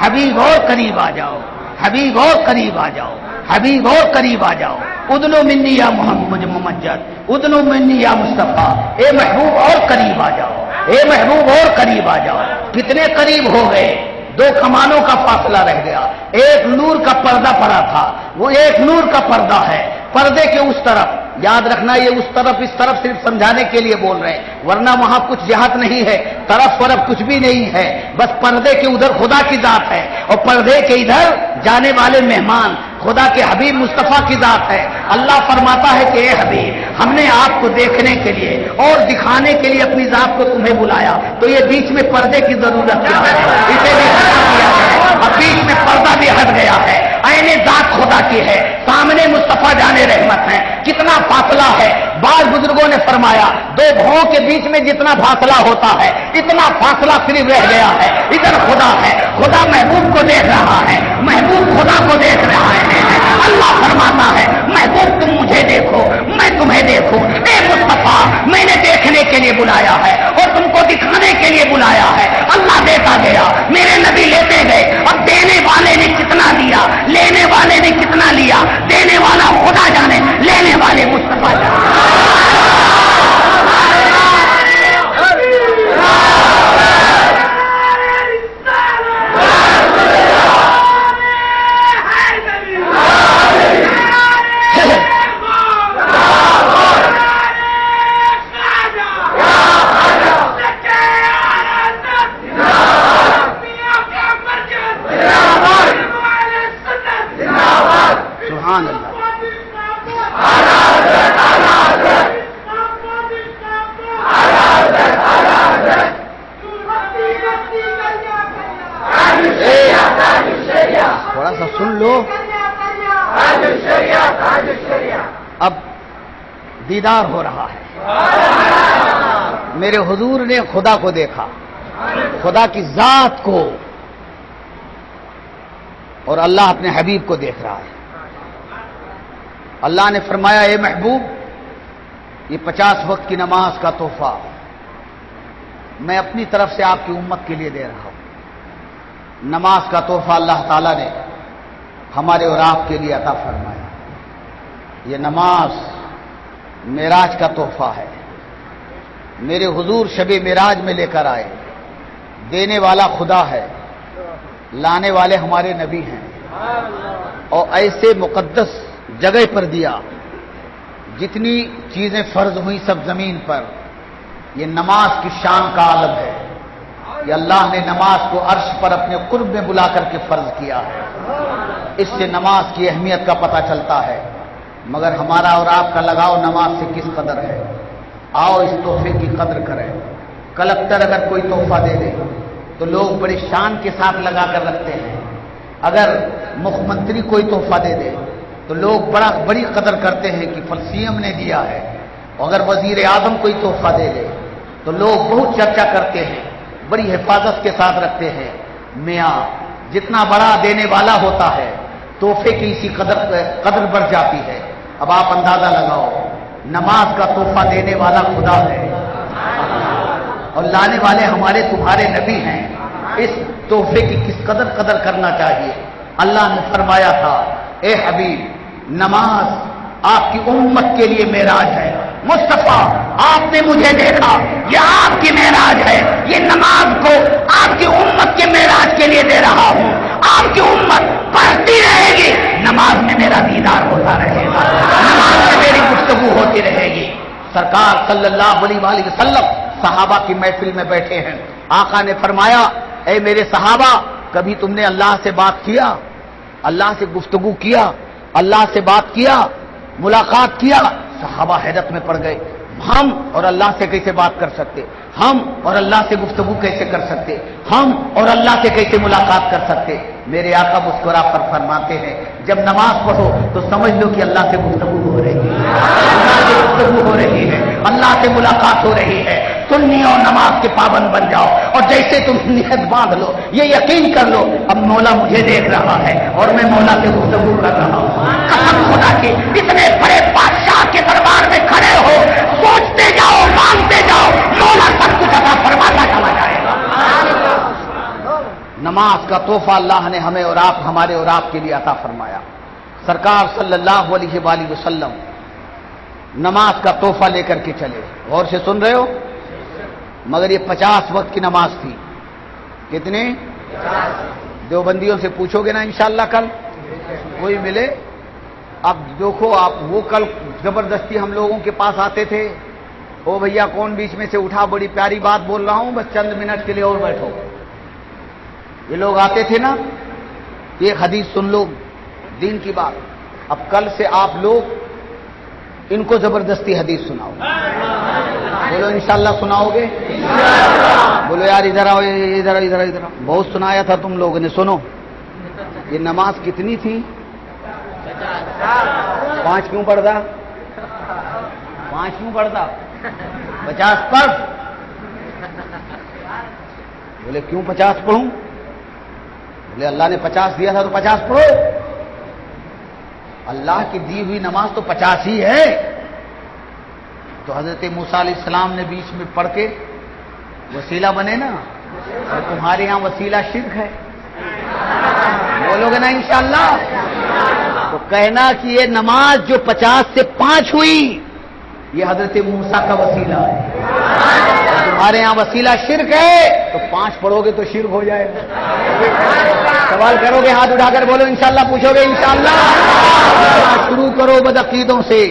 حبیب اور قریب آ جاؤ, حبیب اور قریب آ جاؤ, حبیب اور قریب آ جاؤ. ادنو منی یا محمد ممجد, ادنو منی یا مصطفیٰ, اے محبوب اور قریب آ جاؤ, اے محبوب اور قریب آ جاؤ. کتنے قریب ہو گئے, دو کمانوں کا فاصلہ رہ گیا. ایک نور کا پردہ پڑا تھا, وہ ایک نور کا پردہ ہے. پردے کے اس طرف, یاد رکھنا یہ اس طرف اس طرف صرف سمجھانے کے لیے بول رہے ہیں, ورنہ وہاں کچھ جہت نہیں ہے, طرف ورف کچھ بھی نہیں ہے. بس پردے کے ادھر خدا کی ذات ہے, اور پردے کے ادھر جانے والے مہمان خدا کے حبیب مصطفیٰ کی ذات ہے. اللہ فرماتا ہے کہ اے حبیب, ہم نے آپ کو دیکھنے کے لیے اور دکھانے کے لیے اپنی ذات کو تمہیں بلایا, تو یہ بیچ میں پردے کی ضرورت کیا ہے؟ اسے بھی ہٹا دیا ہے. اب بیچ میں پردہ بھی ہٹ گیا ہے. عین ذات خدا کی ہے, سامنے مصطفیٰ جانے رحمت ہے. کتنا فاصلہ ہے. بعض بزرگوں نے فرمایا دو بھوؤں کے بیچ میں جتنا فاصلہ ہوتا ہے اتنا فاصلہ صرف رہ گیا ہے. ادھر خدا ہے, خدا محبوب کو دیکھ رہا ہے, محبوب خدا کو دیکھ رہا ہے. اللہ فرماتا ہے محبوب تم مجھے دیکھو, میں تمہیں دیکھوں. اے مصطفیٰ, میں نے دیکھنے کے لیے بلایا ہے اور تم کو دکھانے کے لیے بلایا ہے. اللہ دیتا گیا, میرے نبی لیتے گئے. اب دینے والے نے کتنا دیا, لینے والے نے کتنا لیا, دینے والا خدا جانے, لینے والے مصطفیٰ جانے. تھوڑا سا سن لو. اب دیدار ہو رہا ہے. میرے حضور نے خدا کو دیکھا, خدا کی ذات کو, اور اللہ اپنے حبیب کو دیکھ رہا ہے. اللہ نے فرمایا اے محبوب, یہ 50 وقت کی نماز کا تحفہ میں اپنی طرف سے آپ کی امت کے لیے دے رہا ہوں. نماز کا تحفہ اللہ تعالیٰ نے ہمارے اور آپ کے لیے عطا فرمایا. یہ نماز معراج کا تحفہ ہے. میرے حضور شب معراج میں لے کر آئے. دینے والا خدا ہے, لانے والے ہمارے نبی ہیں, اور ایسے مقدس جگہ پر دیا. جتنی چیزیں فرض ہوئی سب زمین پر, یہ نماز کی شان کا عالم ہے. کہ اللہ نے نماز کو عرش پر اپنے قرب میں بلا کر کے فرض کیا ہے. اس سے نماز کی اہمیت کا پتہ چلتا ہے. مگر ہمارا اور آپ کا لگاؤ نماز سے کس قدر ہے. آؤ اس تحفے کی قدر کریں. کلکٹر اگر کوئی تحفہ دے دے تو لوگ بڑی شان کے ساتھ لگا کر رکھتے ہیں. اگر مکھ منتری کوئی تحفہ دے دے تو لوگ بڑی قدر کرتے ہیں کہ سی ایم نے دیا ہے. اگر وزیر اعظم کوئی تحفہ دے دے تو لوگ بہت چرچا کرتے ہیں, بڑی حفاظت کے ساتھ رکھتے ہیں. میاں جتنا بڑا دینے والا ہوتا ہے تحفے کی اسی قدر بڑھ جاتی ہے. اب آپ اندازہ لگاؤ, نماز کا تحفہ دینے والا خدا ہے اور لانے والے ہمارے تمہارے نبی ہیں. اس تحفے کی کس قدر کرنا چاہیے. اللہ نے فرمایا تھا اے حبیب نماز آپ کی امت کے لیے معراج ہے، مصطفیٰ آپ نے مجھے دیکھا یہ آپ کی معراج ہے، یہ نماز کو آپ کی امت کے معراج کے لیے دے رہا ہوں، آپ کی امت پڑھتی رہے گی، نماز میں میرا دیدار ہوتا رہے گا، نماز میں میری گفتگو ہوتی رہے گی۔ سرکار صلی اللہ علیہ وآلہ وسلم صحابہ کی محفل میں بیٹھے ہیں، آقا نے فرمایا اے میرے صحابہ کبھی تم نے اللہ سے بات کیا، اللہ سے گفتگو کیا، اللہ سے بات کیا، ملاقات کیا؟ صحابہ حیرت میں پڑ گئے، ہم اور اللہ سے کیسے بات کر سکتے، ہم اور اللہ سے گفتگو کیسے کر سکتے، ہم اور اللہ سے کیسے ملاقات کر سکتے؟ میرے آقا مسکرا کر فرماتے ہیں جب نماز پڑھو تو سمجھ لو کہ اللہ سے گفتگو ہو رہی ہے، اللہ سے گفتگو ہو رہی ہے، اللہ سے ملاقات ہو رہی ہے۔ سنی اور نماز کے پابند بن جاؤ، اور جیسے تم نیت باندھ لو، یہ یقین کر لو اب مولا مجھے دیکھ رہا ہے اور میں مولا سے گفتگو کر رہا ہوں۔ قسم خدا کی اتنے بڑے بادشاہ کے دربار میں کھڑے ہو، سوچتے جاؤ، مانگتے جاؤ، مولا سب کچھ عطا فرماتا چلا جائے گا۔ نماز کا تحفہ اللہ نے ہمیں اور آپ ہمارے اور آپ کے لیے عطا فرمایا۔ سرکار صلی اللہ علیہ وآلہ وسلم نماز کا تحفہ لے کر کے چلے، غور سے سن رہے ہو؟ مگر یہ 50 وقت کی نماز تھی، کتنے؟ دیوبندیوں سے پوچھو گے نا انشاءاللہ کل کوئی ملے؟ اب دیکھو آپ وہ کل زبردستی ہم لوگوں کے پاس آتے تھے، او بھیا کون بیچ میں سے اٹھا، بڑی پیاری بات بول رہا ہوں بس چند منٹ کے لیے اور بیٹھو، یہ لوگ آتے تھے نا، یہ حدیث سن لو دین کی بات۔ اب کل سے آپ لوگ ان کو زبردستی حدیث سناؤ، بولو انشاءاللہ سناؤ گے؟ بولو یار ادھر آؤ، ادھر ادھر ادھر، بہت سنایا تھا تم لوگوں نے، سنو یہ نماز کتنی تھی؟ 5 کیوں پڑھتا؟ 5 کیوں پڑھتا؟ 50 پڑھ۔ بولے کیوں 50 پڑھوں؟ بولے اللہ نے 50 دیا تھا تو 50 پڑھو، اللہ کی دی ہوئی نماز تو 50 ہی ہے۔ تو حضرت موسیٰ علیہ السلام نے بیچ میں پڑھ کے وسیلہ بنے نا، اور تمہارے یہاں وسیلہ شرک ہے، بولو گے نا انشاءاللہ؟ تو کہنا کہ یہ نماز جو 50 سے 5 ہوئی یہ حضرت موسیٰ کا وسیلہ ہے، اور تمہارے یہاں وسیلہ شرک ہے تو 5 پڑھو گے تو شرک ہو جائے گا۔ سوال کرو گے ہاتھ اٹھا کر بولو انشاءاللہ، پوچھو گے انشاءاللہ؟ شروع کرو بدعقیدوں سے۔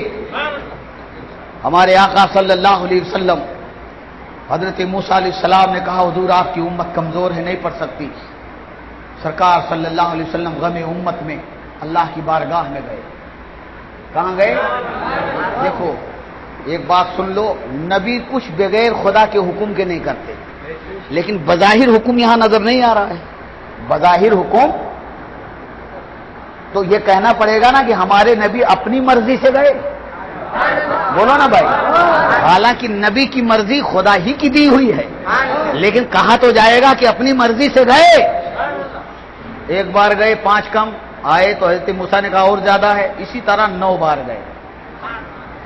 ہمارے آقا صلی اللہ علیہ وسلم حضرت موسیٰ علیہ السلام نے کہا حضور آپ کی امت کمزور ہے، نہیں پڑھ سکتی۔ سرکار صلی اللہ علیہ وسلم غم امت میں اللہ کی بارگاہ میں گئے۔ کہاں گئے؟ دیکھو ایک بات سن لو، نبی کچھ بغیر خدا کے حکم کے نہیں کرتے، لیکن بظاہر حکم یہاں نظر نہیں آ رہا ہے۔ بظاہر حکم تو یہ کہنا پڑے گا نا کہ ہمارے نبی اپنی مرضی سے گئے، بولو نا بھائی، حالانکہ نبی کی مرضی خدا ہی کی دی ہوئی ہے، لیکن کہا تو جائے گا کہ اپنی مرضی سے گئے۔ ایک بار گئے 5 کم آئے تو حضرت موسیٰ نے کہا اور زیادہ ہے، اسی طرح 9 بار گئے۔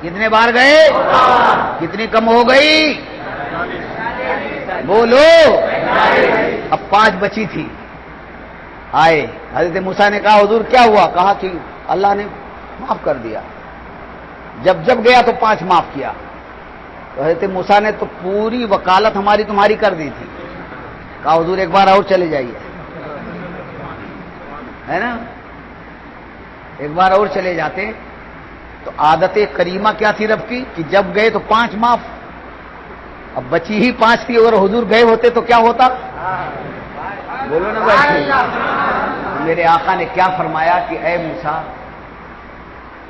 کتنے بار گئے؟ کتنی کم ہو گئی؟ بولو۔ اب 5 بچی تھی، آئے حضرت موسیٰ نے کہا حضور کیا ہوا؟ کہا کہ اللہ نے معاف کر دیا، جب گیا تو 5 معاف کیا۔ تو حضرت موسیٰ نے تو پوری وکالت ہماری تمہاری کر دی تھی، کہا حضور ایک بار اور چلے جائیے، ہے نا، ایک بار اور چلے جاتے۔ تو عادت کریمہ کیا تھی رب کی کہ جب گئے تو 5 معاف، اب بچی ہی 5 تھی، اگر حضور گئے ہوتے تو کیا ہوتا؟ بولو نا بھائی۔ میرے آقا نے کیا فرمایا کہ اے موسیٰ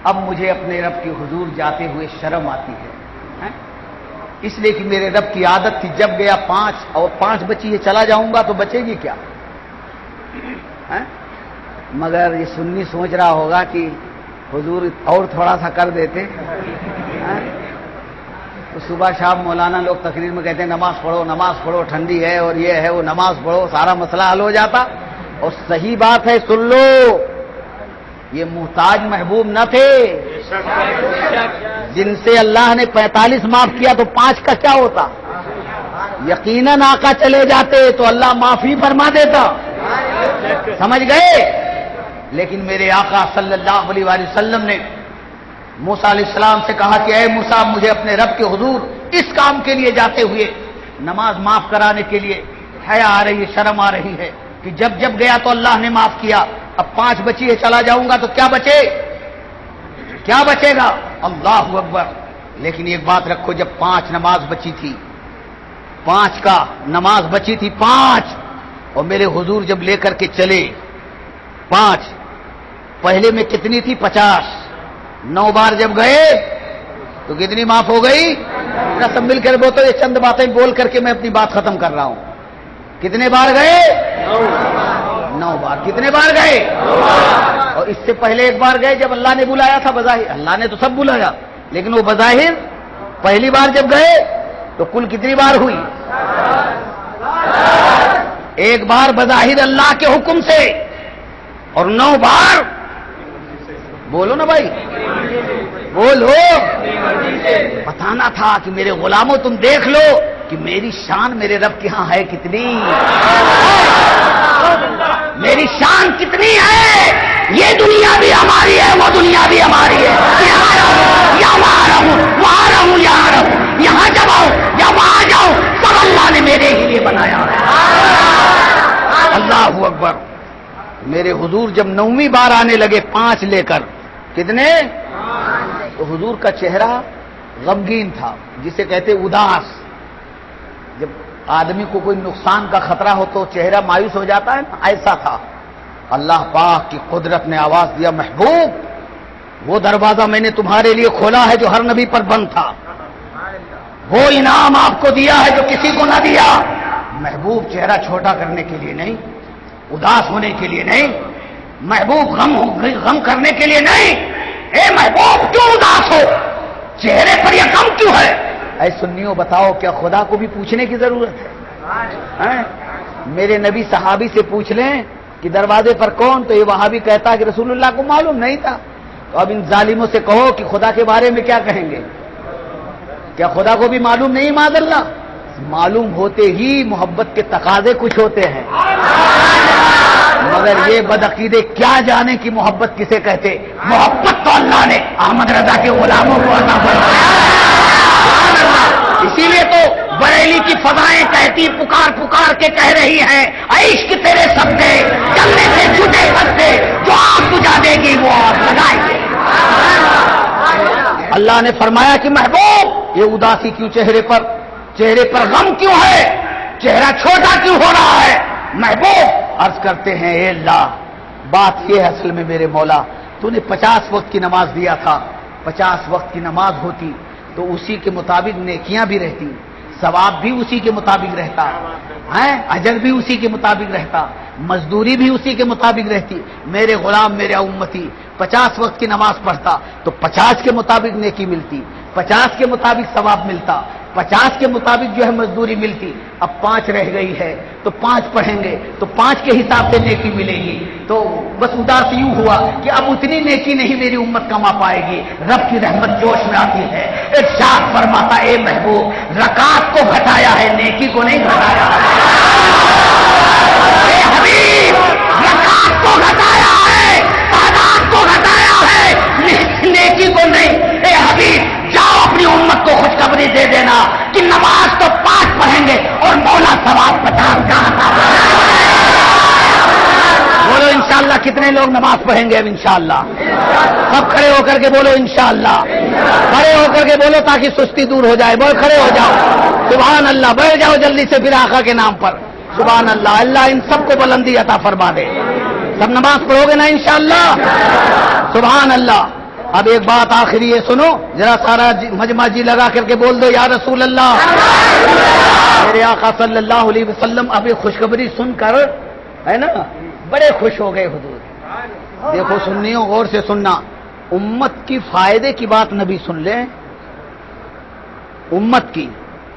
اب مجھے اپنے رب کے حضور جاتے ہوئے شرم آتی ہے، اس لیے کہ میرے رب کی عادت تھی جب گیا 5 اور 5 بچی ہے، چلا جاؤں گا تو بچے گی کیا؟ مگر یہ سنی سوچ رہا ہوگا کہ حضور اور تھوڑا سا کر دیتے۔ تو صبح شام مولانا لوگ تقریر میں کہتے ہیں نماز پڑھو، ٹھنڈی ہے اور یہ ہے وہ، نماز پڑھو سارا مسئلہ حل ہو جاتا۔ اور صحیح بات ہے، سن لو، یہ محتاج محبوب نہ تھے، جن سے اللہ نے 45 معاف کیا تو 5 کا کیا ہوتا؟ یقیناً آقا چلے جاتے تو اللہ معافی فرما دیتا، سمجھ گئے؟ لیکن میرے آقا صلی اللہ علیہ وآلہ وسلم نے موسیٰ علیہ السلام سے کہا کہ اے موسیٰ، مجھے اپنے رب کے حضور اس کام کے لیے جاتے ہوئے نماز معاف کرانے کے لیے حیا آ رہی ہے، شرم آ رہی ہے کہ جب جب گیا تو اللہ نے معاف کیا، اب 5 بچی ہے، چلا جاؤں گا تو کیا بچے؟ کیا بچے گا؟ اللہ اکبر۔ لیکن ایک بات رکھو، جب 5 نماز بچی تھی، 5 کا نماز بچی تھی 5، اور میرے حضور جب لے کر کے چلے 5، پہلے میں کتنی تھی؟ 50، 9 بار جب گئے تو کتنی معاف ہو گئی؟ سب مل کر بولتے، یہ چند باتیں بول کر کے میں اپنی بات ختم کر رہا ہوں۔ کتنے بار گئے؟ 9 بار۔ کتنے بار گئے؟ اور اس سے پہلے ایک بار گئے جب اللہ نے بلایا تھا بظاہر، اللہ نے تو سب بلایا، لیکن وہ بظاہر پہلی بار جب گئے تو کل کتنی بار ہوئی؟ ایک بار بظاہر اللہ کے حکم سے، اور 9 بار بولو نا بھائی، بولو۔ بتانا تھا کہ میرے غلاموں تم دیکھ لو کہ میری شان میرے رب کے ہاں ہے کتنی، میری شان کتنی ہے۔ یہ دنیا بھی ہماری ہے، وہ دنیا بھی ہماری ہے، یہاں رہو یا وہاں رہو، وہاں رہو یہاں رہو، یہاں جاؤ یا وہاں جاؤ، سب اللہ نے میرے ہی لیے بنایا ہے۔ اللہ اکبر۔ میرے حضور جب 9ویں بار آنے لگے 5 لے کر، کتنے؟ تو حضور کا چہرہ غمگین تھا، جسے کہتے اداس۔ جب آدمی کو کوئی نقصان کا خطرہ ہو تو چہرہ مایوس ہو جاتا ہے نا، ایسا تھا۔ اللہ پاک کی قدرت نے آواز دیا، محبوب وہ دروازہ میں نے تمہارے لیے کھولا ہے جو ہر نبی پر بند تھا، وہ انعام آپ کو دیا ہے جو کسی کو نہ دیا۔ محبوب چہرہ چھوٹا کرنے کے لیے نہیں، اداس ہونے کے لیے نہیں، محبوب غم کرنے کے لیے نہیں۔ اے محبوب کیوں اداس ہو؟ چہرے پر یہ غم کیوں ہے؟ اے سنیوں بتاؤ، کیا خدا کو بھی پوچھنے کی ضرورت ہے؟ میرے نبی صحابی سے پوچھ لیں کہ دروازے پر کون، تو یہ وہاں بھی کہتا کہ رسول اللہ کو معلوم نہیں تھا۔ تو اب ان ظالموں سے کہو کہ خدا کے بارے میں کیا کہیں گے؟ کیا خدا کو بھی معلوم نہیں؟ معاذ اللہ، معلوم ہوتے ہی محبت کے تقاضے کچھ ہوتے ہیں، مگر یہ بدعقیدے کیا جانے کی محبت کسے کہتے۔ محبت تو اللہ نے احمد رضا کے غلاموں کو عطا فرمایا۔ اسی لیے تو بریلی کی فضائیں کہتی، پکار پکار کے کہہ رہی ہیں، عشق تیرے سبتے جلنے سے چھوٹے سکتے، جو آگ بجھا دے گی وہ آگ لگائے گی۔ اللہ نے فرمایا کہ محبوب یہ اداسی کیوں چہرے پر غم کیوں ہے؟ چہرہ چھوٹا کیوں ہو رہا ہے؟ محبوب عرض کرتے ہیں، اے اللہ بات یہ ہے اصل میں میرے مولا، تو نے 50 وقت کی نماز دیا تھا، 50 وقت کی نماز ہوتی تو اسی کے مطابق نیکیاں بھی رہتی، ثواب بھی اسی کے مطابق رہتا ہے، اجر بھی اسی کے مطابق رہتا، مزدوری بھی اسی کے مطابق رہتی۔ میرے غلام میرے امتی 50 وقت کی نماز پڑھتا تو 50 کے مطابق نیکی ملتی، 50 کے مطابق ثواب ملتا، 50 کے مطابق جو ہے مزدوری ملتی۔ اب 5 رہ گئی ہے تو 5 پڑھیں گے تو 5 کے حساب سے نیکی ملے گی۔ تو بس اداس یوں ہوا کہ اب اتنی نیکی نہیں میری امت کما پائے گی۔ رب کی رحمت جوش میں آتی ہے، ارشاد فرماتا، اے محبوب رکعات کو گھٹایا ہے، نیکی کو نہیں گھٹایا۔ اے حبیب رکعات کو گھٹایا ہے، تعداد کو گھٹایا ہے، نیکی کو نہیں۔ اے حبیب جاؤ اپنی امت کو خوشخبری دے دینا کہ نماز تو 5 پڑھیں گے اور مولا ثواب 50 کا عطا فرمائے گا۔ بولو انشاءاللہ کتنے لوگ نماز پڑھیں گے اب انشاءاللہ؟ سب کھڑے ہو کر کے بولو انشاءاللہ، کھڑے ہو کر کے بولو تاکہ سستی دور ہو جائے۔ بول کھڑے ہو جاؤ، سبحان اللہ، بیٹھ جاؤ جلدی سے پھر آقا کے نام پر، سبحان اللہ۔ اللہ ان سب کو بلندی عطا فرما دے۔ سب نماز پڑھو گے نا انشاءاللہ؟ سبحان اللہ۔ اب ایک بات آخری ہے، سنو ذرا، سارا مجمع جی لگا کر کے بول دو یا رسول اللہ۔ میرے آقا صلی اللہ علیہ وسلم اب یہ خوشخبری سن کر ہے نا بڑے خوش ہو گئے حضور۔ دیکھو سنیوں غور سے سننا، امت کی فائدے کی بات نبی سن لیں امت کی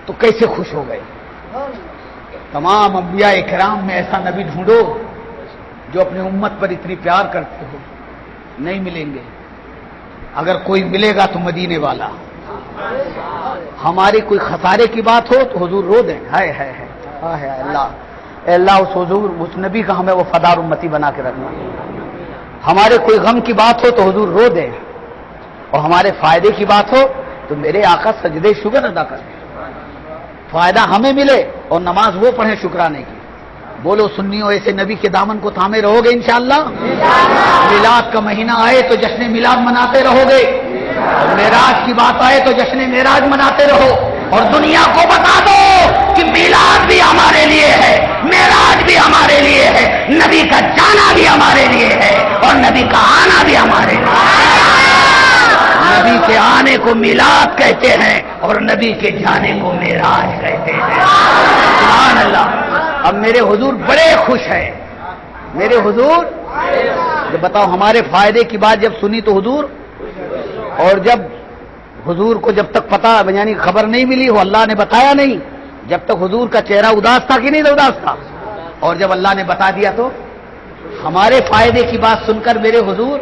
تو کیسے خوش ہو گئے۔ تمام انبیاء کرام میں ایسا نبی ڈھونڈو جو اپنی امت پر اتنی پیار کرتے ہو، نہیں ملیں گے۔ اگر کوئی ملے گا تو مدینے والا۔ ہماری کوئی خسارے کی بات ہو تو حضور رو دیں، ہائے ہائے اللہ، اے اللہ اس حضور اس نبی کا ہمیں وفادار امتی بنا کے رکھنا۔ ہمارے کوئی غم کی بات ہو تو حضور رو دیں، اور ہمارے فائدے کی بات ہو تو میرے آقا سجدے شکر ادا کریں، فائدہ ہمیں ملے اور نماز وہ پڑھیں شکرانے کی۔ بولو سنیوں، ایسے نبی کے دامن کو تھامے رہو گے انشاءاللہ؟ میلاد کا مہینہ آئے تو جشن میلاد مناتے رہو گے، اور معراج کی بات آئے تو جشن معراج مناتے رہو، اور دنیا کو بتا دو کہ میلاد بھی ہمارے لیے ہے، معراج بھی ہمارے لیے ہے، نبی کا جانا بھی ہمارے لیے ہے، اور نبی کا آنا بھی ہمارے لیے ہے۔ نبی کے آنے کو میلاد کہتے ہیں اور نبی کے جانے کو معراج کہتے ہیں۔ سبحان اللہ۔ اب میرے حضور بڑے خوش ہیں، میرے حضور جب بتاؤ ہمارے فائدے کی بات جب سنی تو حضور، اور جب حضور کو جب تک پتا یعنی خبر نہیں ملی وہ اللہ نے بتایا نہیں، جب تک حضور کا چہرہ اداس تھا کہ نہیں اداس تھا، اور جب اللہ نے بتا دیا تو ہمارے فائدے کی بات سن کر میرے حضور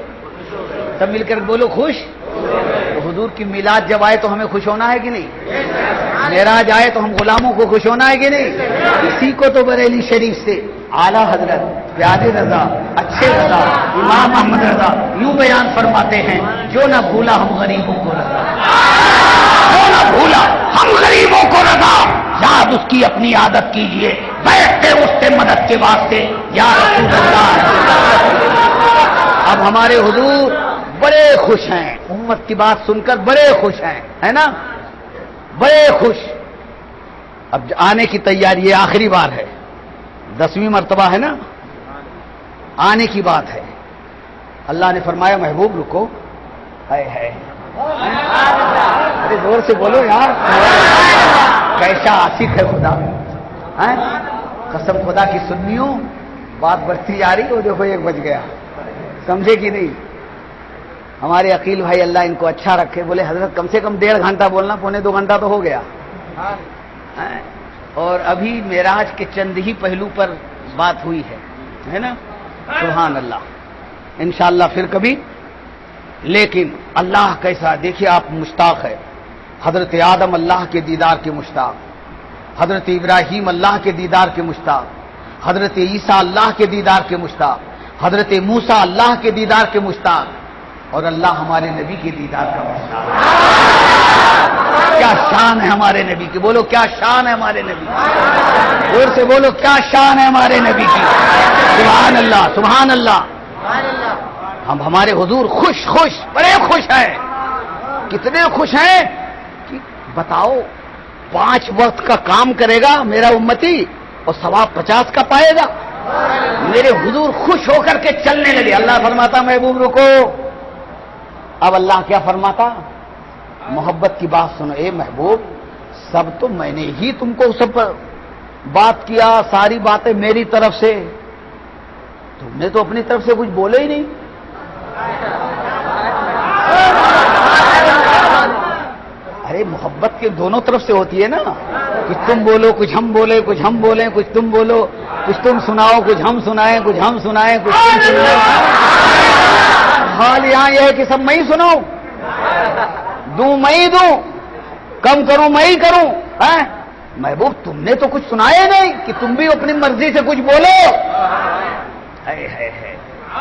سب مل کر بولو خوش۔ تو حضور کی میلاد جب آئے تو ہمیں خوش ہونا ہے کہ نہیں؟ معراج آئے تو ہم غلاموں کو خوش ہونا ہے کہ نہیں؟ اسی کو تو بریلی شریف سے اعلیٰ حضرت پیارے رضا اچھے رضا امام احمد رضا یوں بیان فرماتے ہیں، جو نہ بھولا ہم غریبوں کو رضا، جو نہ بھولا ہم غریبوں کو رضا، یاد اس کی اپنی عادت کیجئے، بیٹھتے اس سے مدد کے واسطے یا رسول اللہ۔ اب ہمارے حضور بڑے خوش ہیں، امت کی بات سن کر بڑے خوش ہیں، ہے نا، بڑے خوش۔ اب آنے کی تیاری، یہ آخری بار ہے، 10ویں مرتبہ ہے نا، آنے کی بات ہے۔ اللہ نے فرمایا محبوب رکو، ہے ارے زور سے بولو یار، کیسا عاشق ہے خدا، قسم خدا کی سنیوں بات بڑھتی جا رہی، وہ دیکھو 1 بج گیا، سمجھے کہ نہیں؟ ہمارے عقیل بھائی اللہ ان کو اچھا رکھے، بولے حضرت کم سے کم 1.5 گھنٹہ بولنا، 1.25 گھنٹہ تو ہو گیا، اور ابھی معراج کے چند ہی پہلو پر بات ہوئی ہے نا، سبحان اللہ۔ انشاءاللہ پھر کبھی، لیکن اللہ کیسا دیکھیے، آپ مشتاق ہے، حضرت آدم اللہ کے دیدار کے مشتاق، حضرت ابراہیم اللہ کے دیدار کے مشتاق، حضرت عیسیٰ اللہ کے دیدار کے مشتاق، حضرت موسیٰ اللہ کے دیدار کے مشتاق، اور اللہ ہمارے نبی کے دیدار کا مشتاق۔ کیا شان ہے ہمارے نبی کی، بولو کیا شان ہے ہمارے نبی کی، زور سے بولو کیا شان ہے ہمارے نبی کی، سبحان اللہ سبحان اللہ۔ ہم ہمارے حضور خوش بڑے خوش ہیں، کتنے خوش ہیں کہ بتاؤ 5 وقت کا کام کرے گا میرا امتی اور ثواب 50 کا پائے گا۔ میرے حضور خوش ہو کر کے چلنے لگے، اللہ فرماتا محبوب رکو۔ اب اللہ کیا فرماتا؟ محبت کی بات سنو، اے محبوب سب تو میں نے ہی تم کو سب پر بات کیا، ساری باتیں میری طرف سے، تم نے تو اپنی طرف سے کچھ بولے ہی نہیں۔ ارے محبت کے دونوں طرف سے ہوتی ہے نا، کچھ تم بولو کچھ ہم بولے، کچھ ہم بولیں کچھ تم بولو، کچھ تم سناؤ کچھ ہم سنائیں، کچھ ہم سنائیں کچھ تم سناؤ۔ حال یہاں یہ ہے کہ سب میں ہی سناؤں، دوں میں ہی دوں، کم کروں میں ہی کروں، محبوب تم نے تو کچھ سنایا نہیں کہ تم بھی اپنی مرضی سے کچھ بولو۔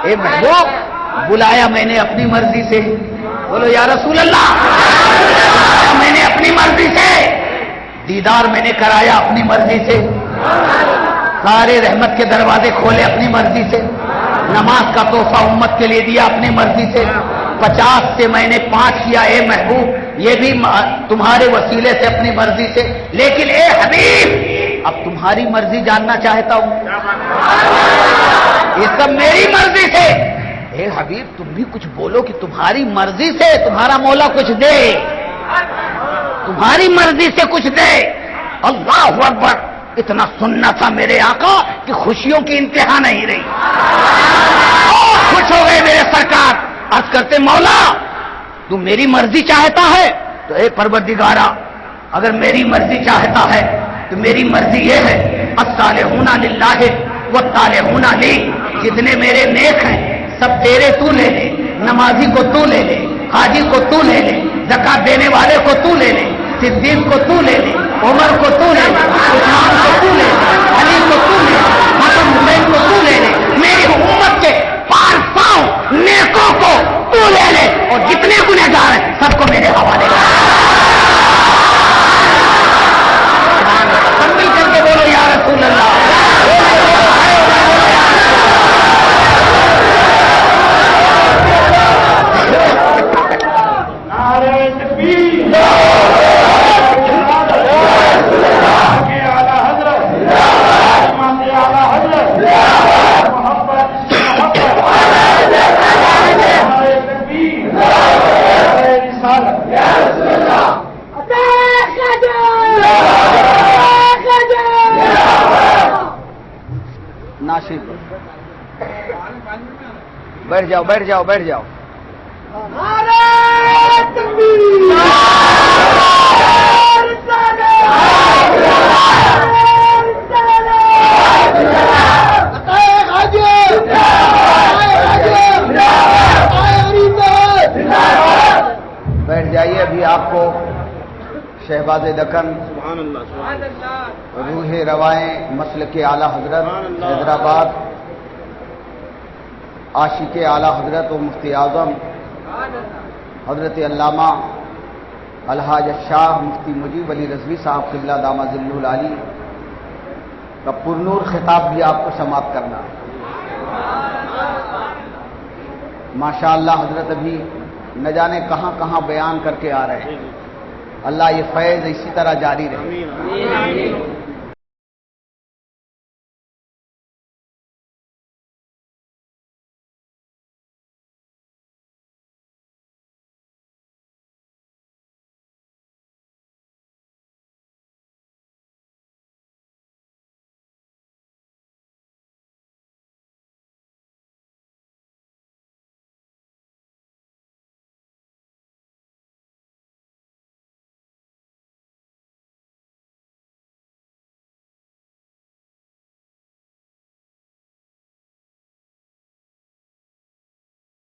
اے محبوب بلایا میں نے اپنی مرضی سے، بولو یا رسول اللہ، بلایا میں نے اپنی مرضی سے، دیدار میں نے کرایا اپنی مرضی سے، سارے رحمت کے دروازے کھولے اپنی مرضی سے، نماز کا تحفہ امت کے لیے دیا اپنی مرضی سے، 50 سے میں نے 5 کیا اے محبوب، یہ بھی تمہارے وسیلے سے اپنی مرضی سے، لیکن اے حبیب اب تمہاری مرضی جاننا چاہتا ہوں، یہ سب میری مرضی سے، اے حبیب تم بھی کچھ بولو کہ تمہاری مرضی سے تمہارا مولا کچھ دے، تمہاری مرضی سے کچھ دے۔ اللہ اکبر، اتنا سننا تھا میرے آقا کہ خوشیوں کی انتہا نہیں رہی، خوش ہو گئے میرے سرکار، عرض کرتے مولا تو میری مرضی چاہتا ہے تو اے پروردگارا اگر میری مرضی چاہتا ہے تو میری مرضی یہ ہے، الصالحون للہ والطالحون لی، جتنے میرے نیک ہیں سب تیرے تو لے لے، نمازی کو تو لے لے، حاجی کو تو لے لے، زکات دینے والے کو تو لے لے، صدیق کو تو لے لے، عمر کو تو لے لے، عثمان کو تو لے لے، علی کو تو لے لے، حسن حسین کو تو لے لے، میری امت کے 500 عورت کو میرے حوالے کر. مل کر کے بولو یا رسول اللہ.
ناشد بیٹھ جاؤ بیٹھ جاؤ بیٹھ جاؤ. بیٹھ جائیے. ابھی آپ کو شہباز دکن
سبحان اللہ سبحان اللہ.
روح روائیں مسلک اعلی حضرت حیدرآباد عاشق اعلی حضرت و مفتی اعظم حضرت علامہ الحاج شاہ مفتی مجیب علی رضوی صاحب قبلہ دامہ ذلہ العالی کا پرنور خطاب بھی آپ کو سماعت کرنا ہے. ماشاءاللہ حضرت ابھی نہ جانے کہاں کہاں بیان کر کے آ رہے ہیں. اللہ یہ فیض اسی طرح جاری رہے.
آمین.